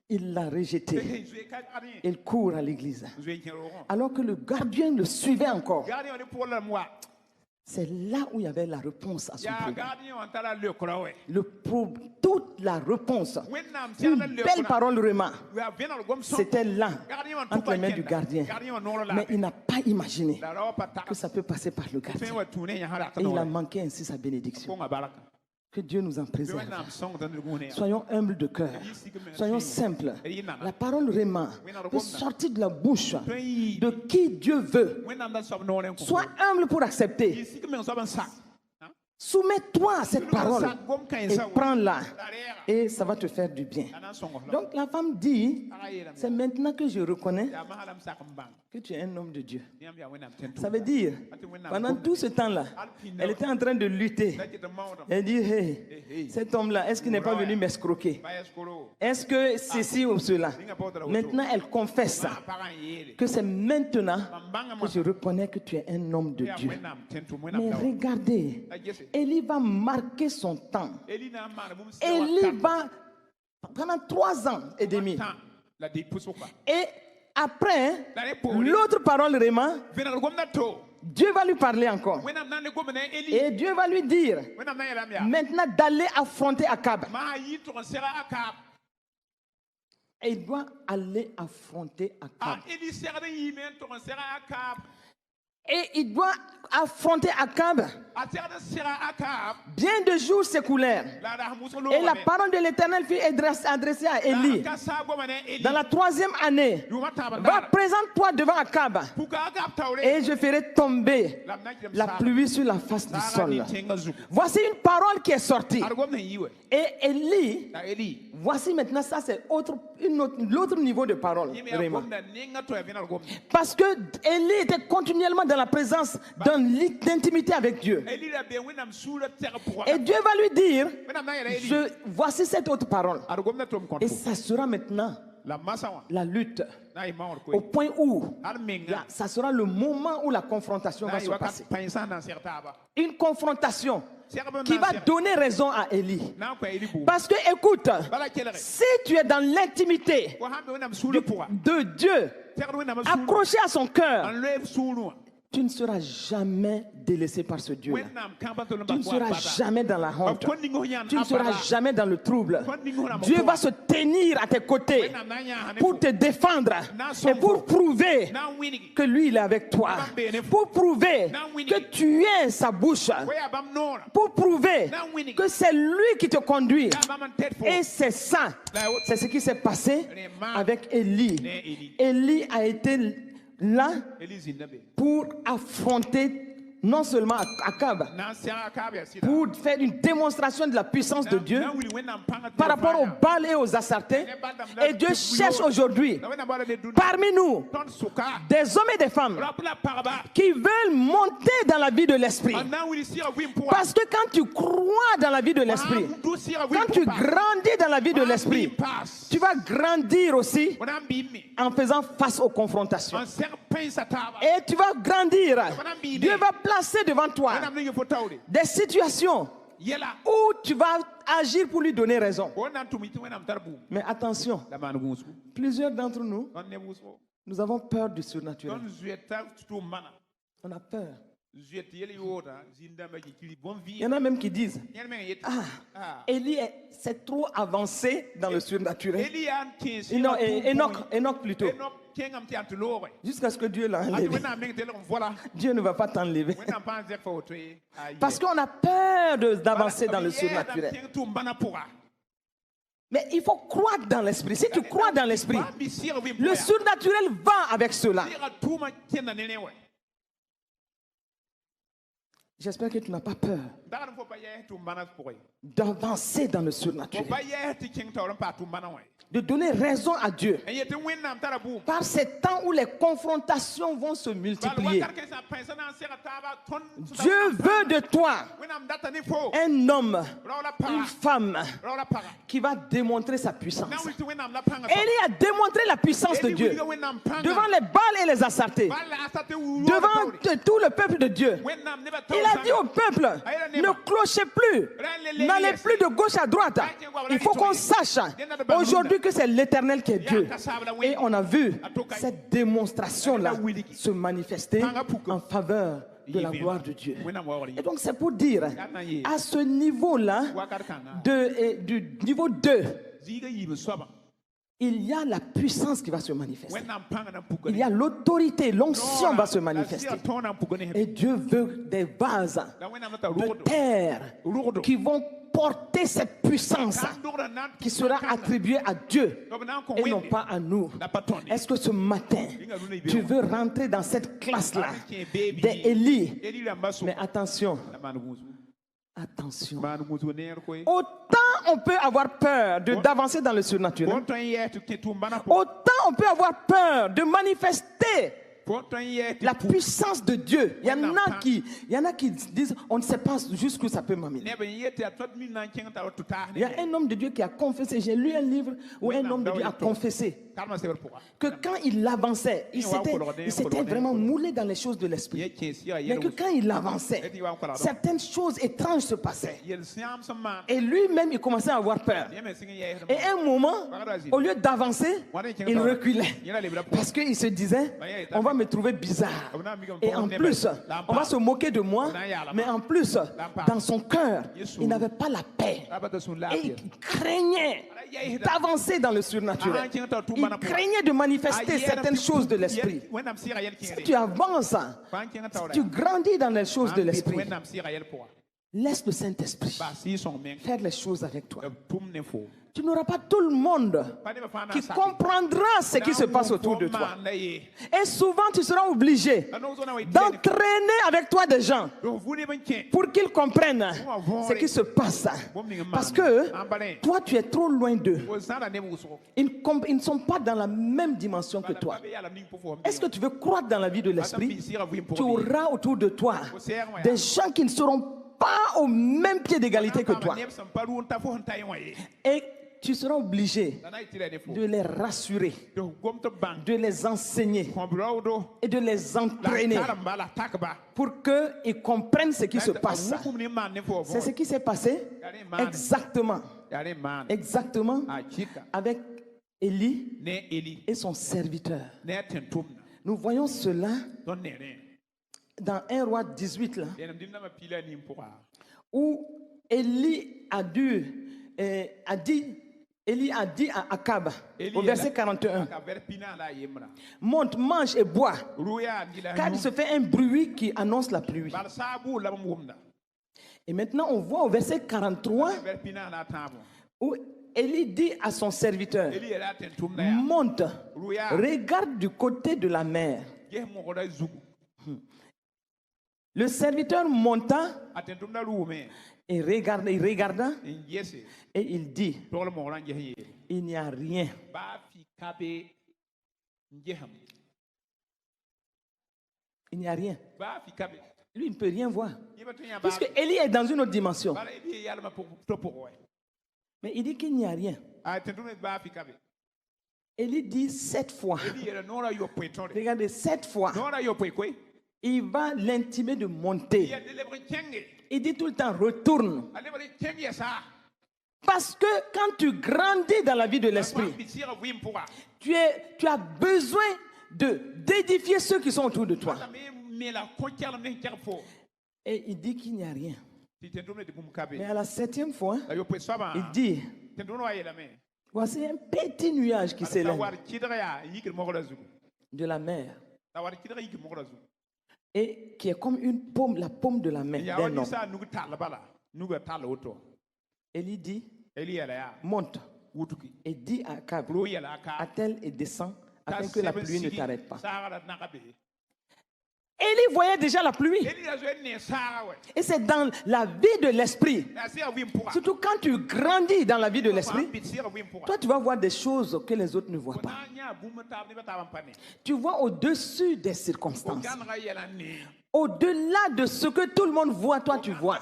Il l'a rejeté. Il court à l'église. Alors que le gardien le suivait encore. C'est là où il y avait la réponse à son problème. Toute la réponse. Une belle parole Rema. C'était là, entre les mains du gardien. Mais il n'a pas imaginé que ça peut passer par le gardien. Et il a manqué ainsi sa bénédiction. Que Dieu nous en préserve. Soyons humbles de cœur. Soyons simples. La parole Rema peut sortir de la bouche de qui Dieu veut. Sois humble pour accepter. Soumets-toi à cette parole et prends-la. Et ça va te faire du bien. Donc la femme dit, c'est maintenant que je reconnais que tu es un homme de Dieu. Ça veut dire, pendant tout ce temps-là, elle était en train de lutter. Elle dit, hey, cet homme-là, est-ce qu'il n'est pas venu m'escroquer? Est-ce que ceci ou cela? Maintenant, elle confesse que c'est maintenant que je reconnais que tu es un homme de Dieu. Mais regardez, Élie va marquer son temps. Élie va, pendant 3 ans et demi. Et après, l'autre parole Rema, Dieu va lui parler encore. Et Dieu va lui dire maintenant d'aller affronter Akab. Et il doit aller affronter Akab. Et il doit affronter Akab. Bien de jours s'écoulèrent. Et la parole de l'Éternel fut adressée à Élie. Dans la 3e année, va, présente-toi devant Akab. Et je ferai tomber la pluie sur la face du sol. Voici une parole qui est sortie. Et Élie, voici maintenant, ça c'est l'autre niveau de parole. Parce que Élie était continuellement dans la présence d'intimité avec Dieu. Et Dieu va lui dire, voici cette autre parole. Et ça sera maintenant la lutte. Au point où ça sera le moment où la confrontation va se passer. Une confrontation qui va donner raison à Élie. Parce que écoute, si tu es dans l'intimité de Dieu, accroché à son cœur, tu ne seras jamais délaissé par ce Dieu-là. Tu ne seras jamais dans la honte. Tu ne seras jamais dans le trouble. Dieu va se tenir à tes côtés pour te défendre et pour prouver que lui, il est avec toi. Pour prouver que tu es sa bouche. Pour prouver que c'est lui qui te conduit. Et c'est ça. C'est ce qui s'est passé avec Élie. Élie a été là pour affronter non seulement Akab, pour faire une démonstration de la puissance de Dieu par rapport aux Baal et aux Astartés. Et Dieu cherche aujourd'hui parmi nous des hommes et des femmes qui veulent monter dans la vie de l'esprit. Parce que quand tu crois dans la vie de l'esprit, quand tu grandis dans la vie de l'esprit, tu vas grandir aussi en faisant face aux confrontations. Et tu vas grandir. Dieu va placer devant toi des situations où tu vas agir pour lui donner raison. Mais attention, plusieurs d'entre nous, nous avons peur du surnaturel. On a peur. Il y en a même qui disent, Élie c'est trop avancé dans le surnaturel. Enoch plutôt. Jusqu'à ce que Dieu l'a enlevé. Dieu ne va pas t'enlever. Parce qu'on a peur d'avancer dans le surnaturel. Mais il faut croire dans l'esprit. Si tu crois dans l'esprit, le surnaturel va avec cela. J'espère que tu n'as pas peur d'avancer dans le surnaturel, de donner raison à Dieu par ces temps où les confrontations vont se multiplier. Dieu veut de toi un homme, une femme qui va démontrer sa puissance. Élie a démontré la puissance de Dieu devant les Baal et les Astartés, devant tout le peuple de Dieu. Il a dit au peuple, ne clochez plus, n'allez plus de gauche à droite. Il faut qu'on sache aujourd'hui que c'est l'Éternel qui est Dieu. Et on a vu cette démonstration-là se manifester en faveur de la gloire de Dieu. Et donc c'est pour dire, à ce niveau-là, du niveau 2, il y a la puissance qui va se manifester. Il y a l'autorité, l'onction va se manifester. Et Dieu veut des vases de terre qui vont porter cette puissance qui sera attribuée à Dieu et non pas à nous. Est-ce que ce matin, tu veux rentrer dans cette classe-là des Élie? Mais attention. Attention. Autant on peut avoir peur d'avancer dans le surnaturel, autant on peut avoir peur de manifester la puissance de Dieu. Il y en a qui disent, on ne sait pas jusqu'où ça peut m'amener. Il y a un homme de Dieu qui a confessé, j'ai lu un livre où un homme de Dieu a confessé que quand il avançait, il s'était vraiment moulé dans les choses de l'esprit. Mais que quand il avançait, certaines choses étranges se passaient. Et lui-même, il commençait à avoir peur. Et à un moment, au lieu d'avancer, il reculait. Parce qu'il se disait, on va me trouver bizarre. Et en plus, on va se moquer de moi. Mais en plus, dans son cœur, il n'avait pas la paix. Et il craignait d'avancer dans le surnaturel. Il craignait de manifester certaines choses de l'esprit. Si tu avances, si tu grandis dans les choses de l'esprit, laisse le Saint-Esprit faire les choses avec toi. Tu n'auras pas tout le monde qui comprendra ce qui se passe autour de toi. Et souvent, tu seras obligé d'entraîner avec toi des gens pour qu'ils comprennent ce qui se passe. Parce que toi, tu es trop loin d'eux. Ils ne sont pas dans la même dimension que toi. Est-ce que tu veux croître dans la vie de l'esprit? Tu auras autour de toi des gens qui ne seront pas au même pied d'égalité que toi. Et tu seras obligé de les rassurer, de les enseigner et de les entraîner pour qu'ils comprennent ce qui se passe. C'est ce qui s'est passé exactement avec Élie et son serviteur. Nous voyons cela dans 1 Roi 18 là, où Élie a dit à Akab, au verset 41, monte, mange et bois, car il se fait un bruit qui annonce la pluie. Et maintenant on voit au verset 43 où Élie dit à son serviteur, monte, regarde du côté de la mer. Le serviteur monta et il regarda et il dit, il n'y a rien. Il n'y a rien. Lui, il ne peut rien voir. Puisque Élie est dans une autre dimension. Mais il dit qu'il n'y a rien. Élie dit 7 fois. Regardez, 7 fois. Il va l'intimer de monter. Il dit tout le temps, retourne. Parce que quand tu grandis dans la vie de l'esprit, tu as besoin d'édifier ceux qui sont autour de toi. Et il dit qu'il n'y a rien. Mais à la 7e fois, il dit, voici un petit nuage qui s'élève de la mer et qui est comme une paume, la paume de la main d'un homme. Élie dit, monte et dit à Akab, attelle et descend afin que la pluie ne t'arrête pas. Élie voyait déjà la pluie. Et c'est dans la vie de l'esprit. Surtout quand tu grandis dans la vie de l'esprit, toi tu vas voir des choses que les autres ne voient pas. Tu vois au-dessus des circonstances. Au-delà de ce que tout le monde voit, toi tu vois.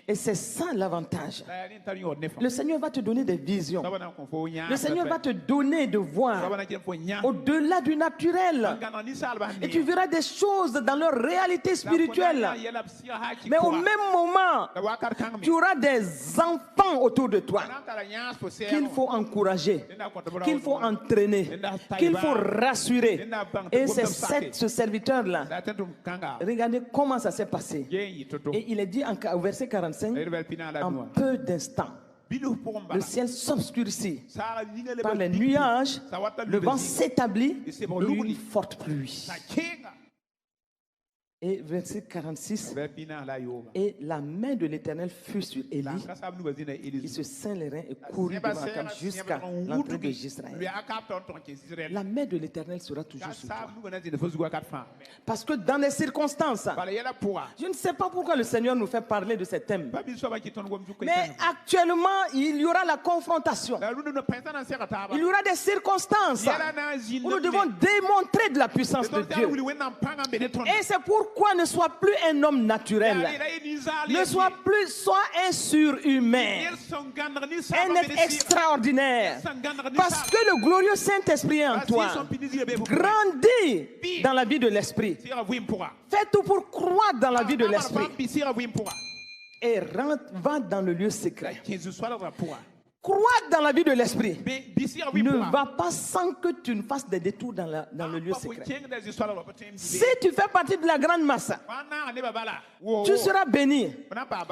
Et c'est ça l'avantage. Le Seigneur va te donner des visions. Le Seigneur va te donner de voir au-delà du naturel. Et tu verras des choses dans leur réalité spirituelle. Mais au même moment, tu auras des enfants autour de toi qu'il faut encourager, qu'il faut entraîner, qu'il faut rassurer. Et c'est ce serviteur-là. Regardez comment ça s'est passé. Et il est dit au verset 45, en peu d'instants, le ciel s'obscurcit par les nuages, le vent s'établit et une forte pluie. Et verset 46, et la main de l'Éternel fut sur Élie. Il se ceint les reins et courut devant Akab jusqu'à l'entrée de Jezreel. La main de l'Éternel sera toujours sur toi. Parce que dans les circonstances, je ne sais pas pourquoi le Seigneur nous fait parler de ce thème. Mais actuellement, il y aura la confrontation. Il y aura des circonstances où nous devons démontrer de la puissance de Dieu. Et c'est pourquoi ne sois plus un homme naturel. Ne sois plus, sois un surhumain. Un être extraordinaire. Parce que le glorieux Saint-Esprit est en toi. Grandis dans la vie de l'Esprit. Fais tout pour croître dans la vie de l'Esprit. Et va dans le lieu secret. Croître dans la vie de l'esprit ne va pas sans que tu ne fasses des détours dans le lieu secret. Si tu fais partie de la grande masse, tu seras béni.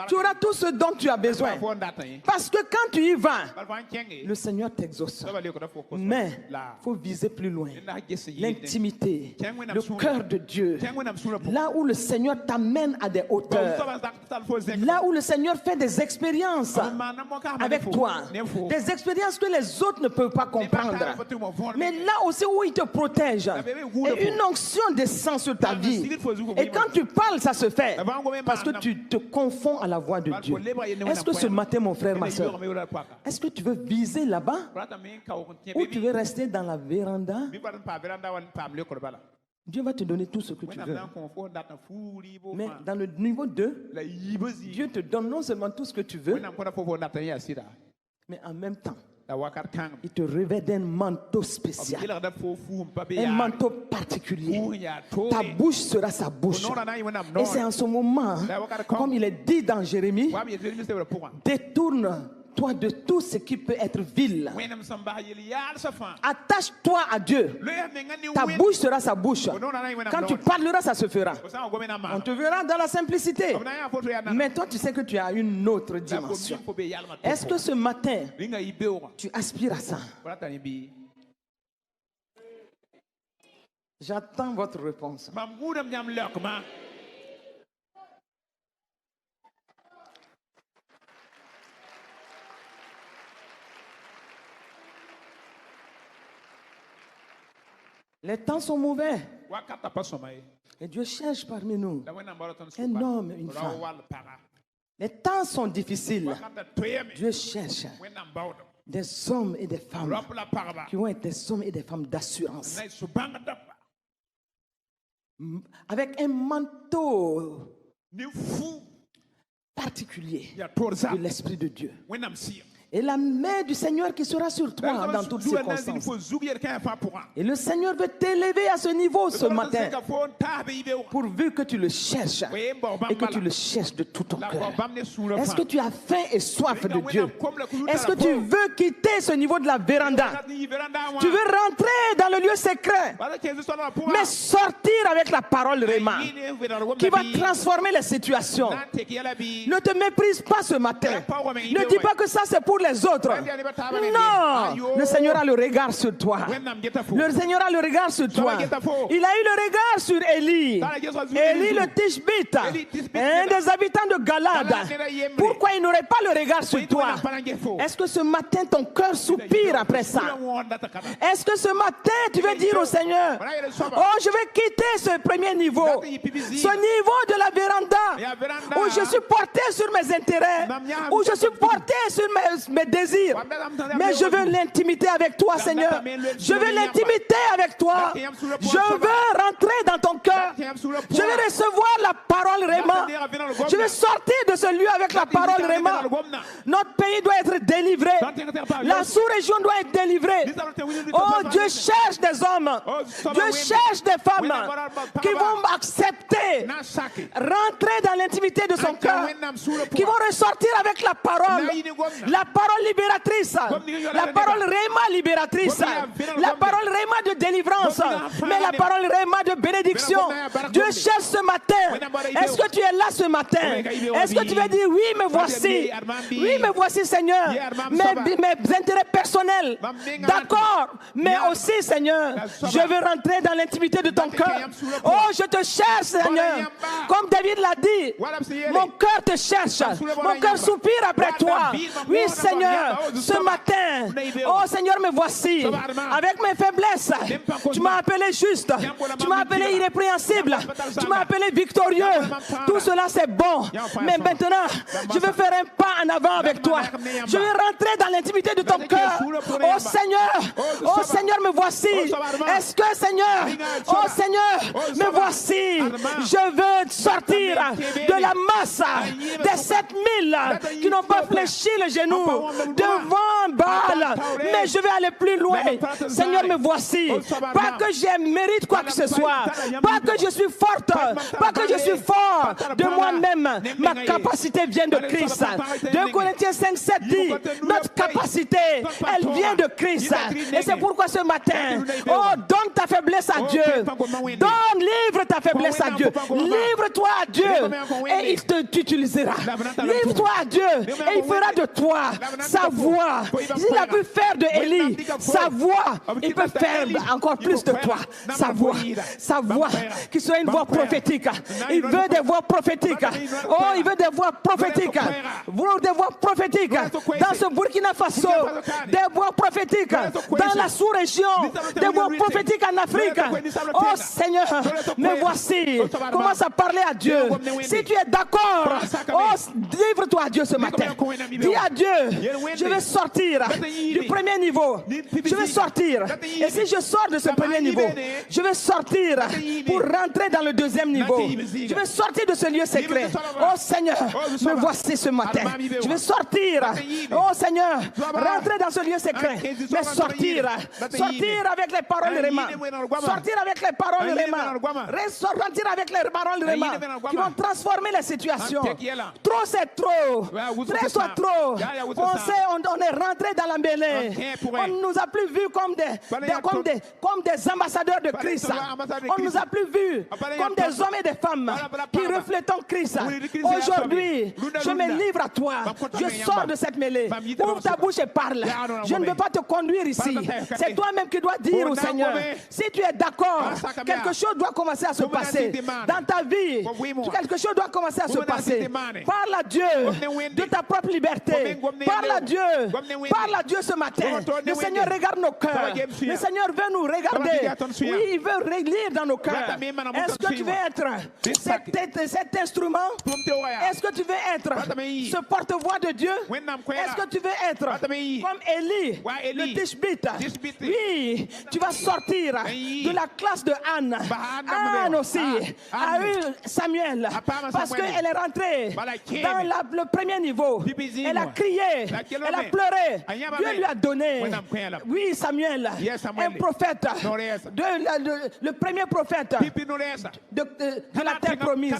Tu auras tout ce dont tu as besoin. Parce que quand tu y vas, le Seigneur t'exauce. Mais il faut viser plus loin. L'intimité, le cœur de Dieu. Là où le Seigneur t'amène à des hauteurs. Là où le Seigneur fait des expériences avec toi. Des expériences que les autres ne peuvent pas comprendre. Mais là aussi où il te protège. Et une onction descend sur ta vie. Et quand tu parles, ça se fait. Parce que tu te confonds à la voix de Dieu. Est-ce que ce matin, mon frère, ma soeur, est-ce que tu veux viser là-bas? Ou tu veux rester dans la véranda? Dieu va te donner tout ce que tu veux. Mais dans le niveau 2, Dieu te donne non seulement tout ce que tu veux, mais en même temps, il te revêt d'un manteau spécial, un manteau particulier. Ta bouche sera sa bouche. Et c'est en ce moment, comme il est dit dans Jérémie, détourne-toi de tout ce qui peut être vil. Attache-toi à Dieu. Ta bouche sera sa bouche. Quand tu parleras, ça se fera. On te verra dans la simplicité. Mais toi, tu sais que tu as une autre dimension. Est-ce que ce matin, tu aspires à ça? J'attends votre réponse. Les temps sont mauvais. Et Dieu cherche parmi nous un homme, une femme. Les temps sont difficiles. Dieu cherche des hommes et des femmes qui vont être des hommes et des femmes d'assurance. Avec un manteau particulier de l'Esprit de Dieu. Et la main du Seigneur qui sera sur toi dans toutes circonstances. Et le Seigneur veut t'élever à ce niveau ce matin, pourvu que tu le cherches et que tu le cherches de tout ton cœur. Est-ce que tu as faim et soif de Dieu? Est-ce que tu veux quitter ce niveau de la véranda? Tu veux rentrer dans le lieu secret, mais sortir avec la parole Réma qui va transformer les situations. Ne te méprise pas ce matin. Ne dis pas que ça c'est pour les autres. Non, le Seigneur a le regard sur toi. Le Seigneur a le regard sur toi. Il a eu le regard sur Élie. Élie le Tishbite, un des habitants de Galade. Pourquoi il n'aurait pas le regard sur toi? Est-ce que ce matin ton cœur soupire après ça? Est-ce que ce matin tu veux dire au Seigneur, oh je vais quitter ce premier niveau, ce niveau de la véranda où je suis porté sur mes intérêts, où je suis porté sur mes désirs, mais je veux l'intimité avec toi, Seigneur. Je veux l'intimité avec toi. Je veux rentrer dans ton cœur. Je veux recevoir la parole Réma. Je veux sortir de ce lieu avec la parole Réma. Notre pays doit être délivré. La sous-région doit être délivrée. Oh, Dieu cherche des hommes. Dieu cherche des femmes qui vont accepter, rentrer dans l'intimité de son cœur, qui vont ressortir avec la parole libératrice, la parole Réma libératrice, la parole Réma de délivrance, mais la parole Réma de bénédiction. Dieu cherche ce matin. Est-ce que tu es là ce matin? Est-ce que tu vas dire oui, me voici? Oui, me voici, Seigneur. Mes intérêts personnels, d'accord, mais aussi, Seigneur, je veux rentrer dans l'intimité de ton cœur. Oh, je te cherche, Seigneur. Comme David l'a dit, mon cœur te cherche. Mon cœur soupire après toi. Oui, Seigneur, ce matin, oh Seigneur, me voici. Avec mes faiblesses, tu m'as appelé juste. Tu m'as appelé irrépréhensible. Tu m'as appelé victorieux. Tout cela, c'est bon. Mais maintenant, je veux faire un pas en avant avec toi. Je veux rentrer dans l'intimité de ton cœur. Oh Seigneur, me voici. Est-ce que, Seigneur, oh Seigneur, me voici. Je veux sortir de la masse des 7000 qui n'ont pas fléchi le genou devant Baal, mais je vais aller plus loin. Seigneur, me voici. Pas que je mérite quoi que ce soit, pas que je suis forte, pas que je suis fort de moi-même. Ma capacité vient de Christ. 2 Corinthiens 5:7 dit, notre capacité, elle vient de Christ. Et c'est pourquoi ce matin, oh, donne ta faiblesse à Dieu. Livre ta faiblesse à Dieu. Livre-toi à Dieu et il t'utilisera. Livre-toi à Dieu et il fera de toi sa voix. S'il a pu faire de Élie sa voix, il peut faire encore plus de toi. Sa voix qui soit une voix prophétique. Il veut des voix prophétiques. Oh, il veut des voix prophétiques. Des voix prophétiques dans ce Burkina Faso, des voix prophétiques dans la sous-région, des voix prophétiques en Afrique. Oh Seigneur, me voici. Commence à parler à Dieu. Si tu es d'accord, oh, livre-toi à Dieu ce matin. Dis à Dieu, je vais sortir du premier niveau. Je vais sortir. Et si je sors de ce premier niveau, je vais sortir pour rentrer dans le deuxième niveau. Je vais sortir de ce lieu secret. Oh Seigneur, me voici ce matin. Je vais sortir. Oh Seigneur, rentrer dans ce lieu secret. Mais sortir avec les paroles Réma. Sortir avec les paroles Réma. Sortir avec les paroles Réma qui vont transformer les situations. Trop c'est trop. Très soit trop. On est rentré dans la mêlée. On ne nous a plus vus comme des ambassadeurs de Christ. On ne nous a plus vus comme des hommes et des femmes qui reflétons Christ. Aujourd'hui, je me livre à toi. Je sors de cette mêlée. Ouvre ta bouche et parle. Je ne veux pas te conduire ici. C'est toi-même qui dois dire au Seigneur, Si tu es d'accord, quelque chose doit commencer à se passer dans ta vie. Quelque chose doit commencer à se passer. Parle à Dieu de ta propre liberté. Parle à Dieu. Parle à Dieu ce matin. Le Seigneur regarde nos cœurs. Le Seigneur veut nous regarder. Oui, il veut lire dans nos cœurs. Est-ce que tu veux être cet instrument? Est-ce que tu veux être ce porte-voix de Dieu? Est-ce que tu veux être comme Élie, le Tishbite? Oui, tu vas sortir de la classe de Anne. Anne aussi a eu Samuel parce qu'elle est rentrée dans le premier niveau. Elle a crié, elle a pleuré. Dieu lui a donné, oui, Samuel, un prophète, le premier prophète de la terre promise.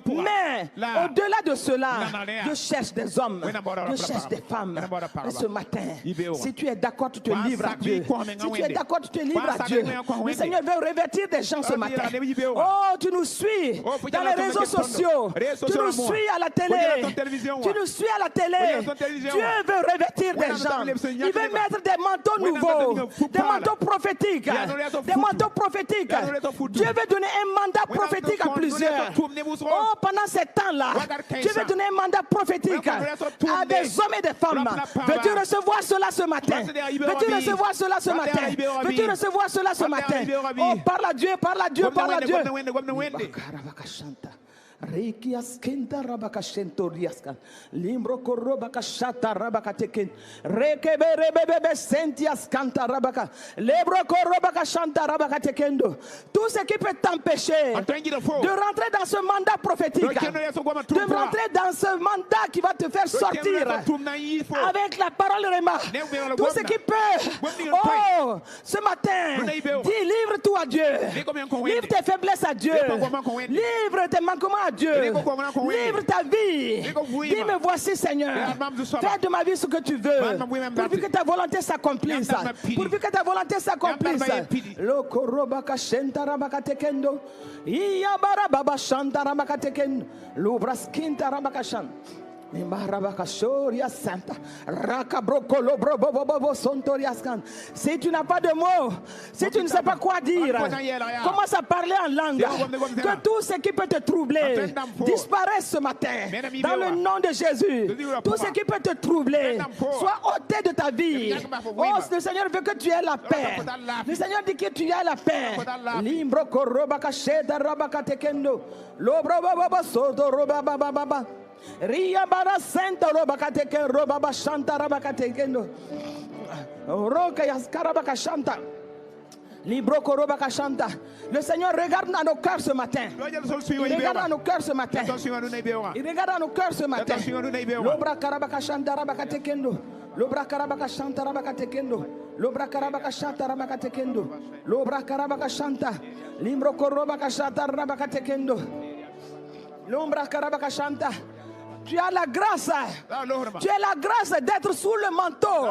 Mais au-delà de cela, je cherche des hommes, je cherche des femmes. Et ce matin, si tu es d'accord, tu te livres à Dieu. Si tu es d'accord, tu te livres à Dieu. Le Seigneur veut revêtir des gens ce matin. Oh, tu nous suis dans les réseaux sociaux. Tu nous suis à la télé. Tu nous suis à la télé. Dieu veut revêtir des gens. Il veut mettre des manteaux nouveaux, des manteaux prophétiques. Des manteaux prophétiques. Dieu veut donner un mandat prophétique à plusieurs. Oh, pendant ces temps-là, Dieu veut donner un mandat prophétique à des hommes et des femmes. Veux-tu recevoir cela ce matin? Veux-tu recevoir cela ce matin? Veux-tu recevoir cela ce matin? Oh, parle à Dieu, parle à Dieu, parle à Dieu. Reiki askinta rabakashento riaska limbro korobakashata rabakateken rekebe senti askanta rabaka lebro korobakashanta rabakatekendo. Tout ce qui peut t'empêcher de rentrer dans ce mandat prophétique, de rentrer dans ce mandat qui va te faire sortir avec la parole Réma, tout ce qui peut, oh, ce matin, dis livre-toi à Dieu, livre tes faiblesses à Dieu, livre tes manquements à Dieu, livre ta vie. Dis, me voici Seigneur, fais de ma vie ce que tu veux, pourvu que ta volonté s'accomplisse, pourvu que ta volonté s'accomplisse. Lokorobaka shenta rabaka tekendo iyabara baba shanta rabaka tekendo lubraskinta rabaka shanta. Si tu n'as pas de mots, si tu ne sais pas quoi dire, commence à parler en langue. Que tout ce qui peut te troubler disparaisse ce matin. Dans le nom de Jésus. Tout ce qui peut te troubler soit ôté de ta vie. Oh, le Seigneur veut que tu aies la paix. Le Seigneur dit que tu aies la paix. Limbro korobaka sheda rabaka tekendo. Lobro baba soto roba baba baba. Ria bara senta robakateke robaba shanta rabaketekendo. Roka yaskarabaka shanta. Libro korobaka shanta. Le Seigneur regarde dans nos cœurs ce matin. Il regarde dans nos cœurs ce matin. Il regarde dans nos cœurs ce matin. Lobra karabaka shanta rabaketekendo. Lobra karabaka shanta rabaketekendo. Lobra karabaka shanta rabaketekendo. Lobra karabaka shanta. Libro korobaka shanta rabaketekendo. Lombra karabaka shanta. Tu as la grâce. Tu as la grâce d'être sous le manteau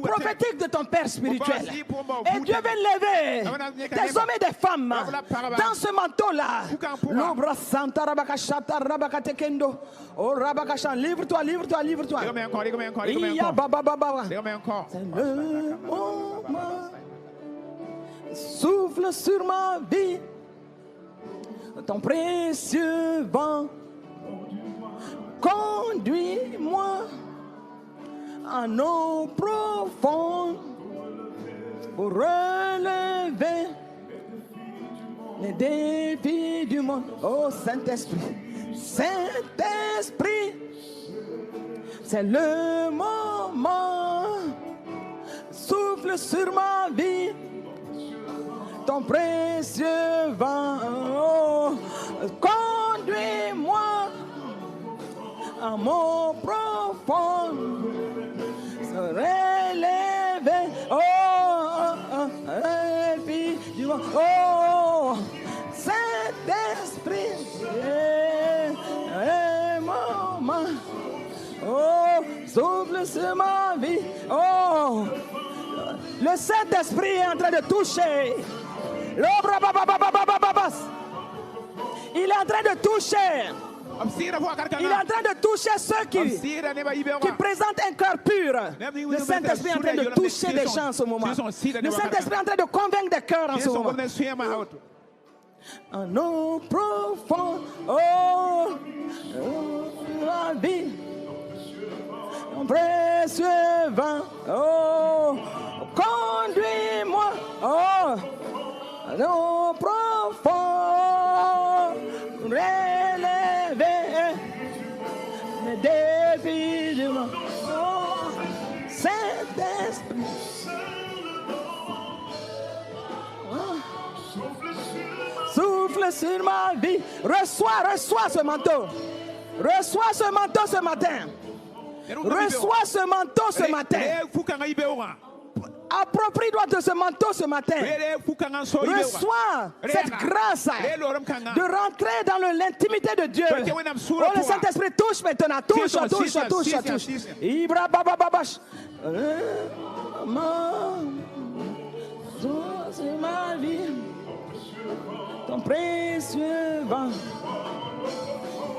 prophétique de ton Père spirituel. Et Dieu veut lever des hommes et des femmes dans ce manteau-là. L'obra santa rabakashata rabakatekendo. Oh rabakashan, livre-toi, livre-toi, livre-toi. Iya baba baba. C'est le moment. Souffle sur ma vie ton précieux vent. Conduis-moi en eau profonde pour relever les défis du monde. Oh Saint-Esprit, Saint-Esprit, c'est le moment. Souffle sur ma vie ton précieux vent. Oh, conduis-moi à mon profond se relever. Oh, Saint-Esprit, un moment. Oh, souffle sur ma vie. Oh, le Saint-Esprit est en train de toucher. Il est en train de toucher Il Il est en train de toucher ceux qui présentent un cœur pur. Le Saint-Esprit est en train de toucher des gens en ce moment. Le Saint-Esprit est en train de convaincre des cœurs en ce moment. En eau profonde, oh, la vie, mon précieux vin, oh, conduis-moi, oh, en eau profonde, relever mes défis du monde, oh, Saint-Esprit. Souffle sur ma vie. Reçois ce manteau. Reçois ce manteau ce matin. Reçois ce manteau ce matin. Approprie-toi de ce manteau ce matin. Reçois cette grâce de rentrer dans l'intimité de Dieu. Oh, le Saint-Esprit touche maintenant. Touche. Ibra baba babash. C'est ma vie. Ton précieux vent,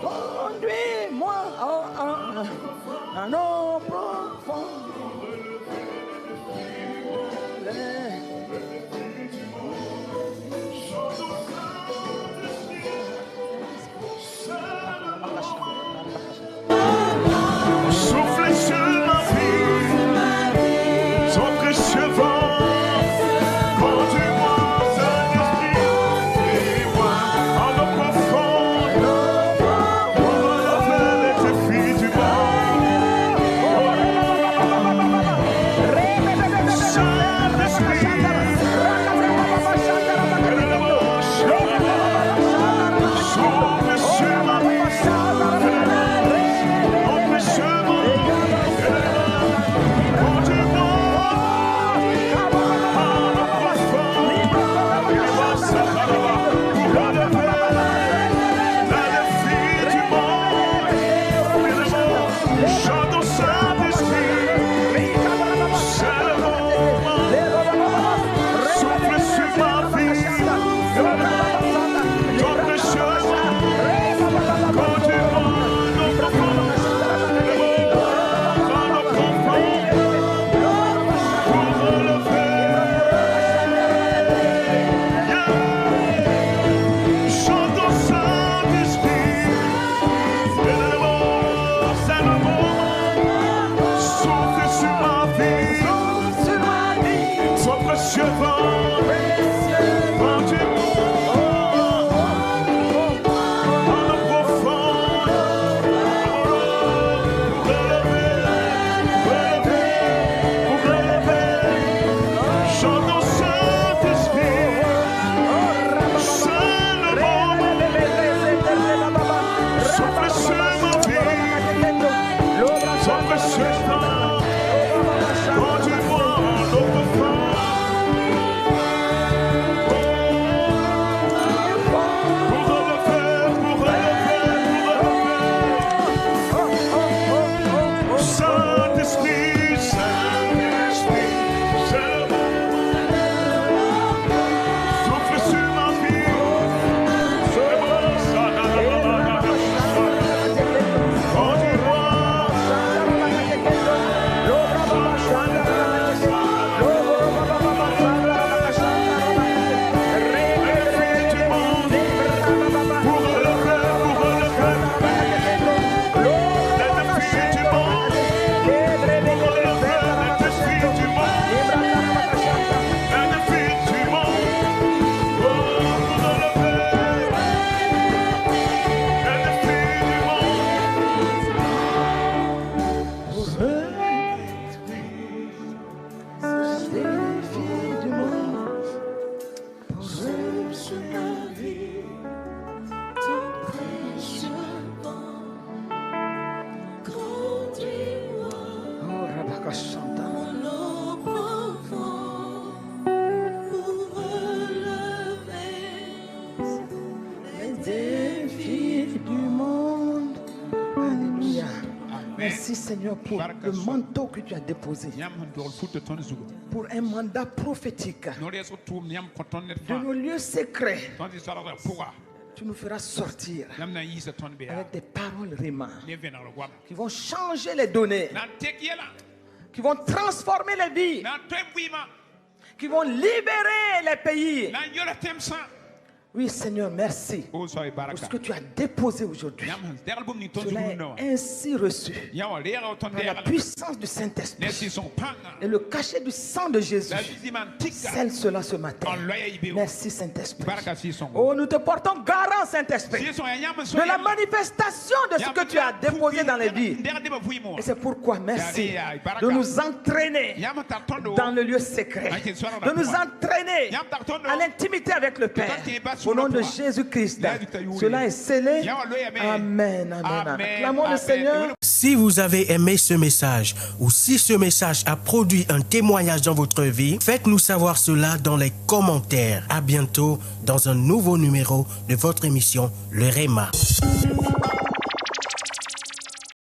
conduis-moi à nos profonds. Souffle sur ma vie, ton précieux vent. Merci Seigneur pour le manteau que tu as déposé. Pour un mandat prophétique. De nos lieux secrets. tu nous feras sortir Nam na yi sa ton be ya. avec des paroles Réma Ne ve na ro gwam. qui vont changer les données, Na tek yela. qui vont transformer les vies, Na to buima. qui vont libérer les pays. Na yola temsa. Oui, Seigneur, merci O so e pour baraka. ce que tu as déposé aujourd'hui. Yam der bum ni ton Cela zulu est no. ainsi reçu Ya wa le ya ton par la der. puissance du Ne Saint-Esprit si son panga. et le cachet du sang de Jésus. La vizi man tika. Scelle cela ce matin. En loya ibe. Merci, Saint-Esprit. Baraka si son. Oh, nous te portons garant, Saint-Esprit, Si son yam so. de la manifestation de ce que tu as déposé dans les vies. Der de ba fui mo. Et c'est pourquoi merci de nous entraîner Yam ta ton dans le lieu secret, de nous entraîner à l'intimité avec le Père. Au nom de Jésus-Christ, cela est scellé. Amen, amen, amen. Acclamons le Seigneur. Si vous avez aimé ce message ou si ce message a produit un témoignage dans votre vie, faites-nous savoir cela dans les commentaires. À bientôt dans un nouveau numéro de votre émission Le Réma.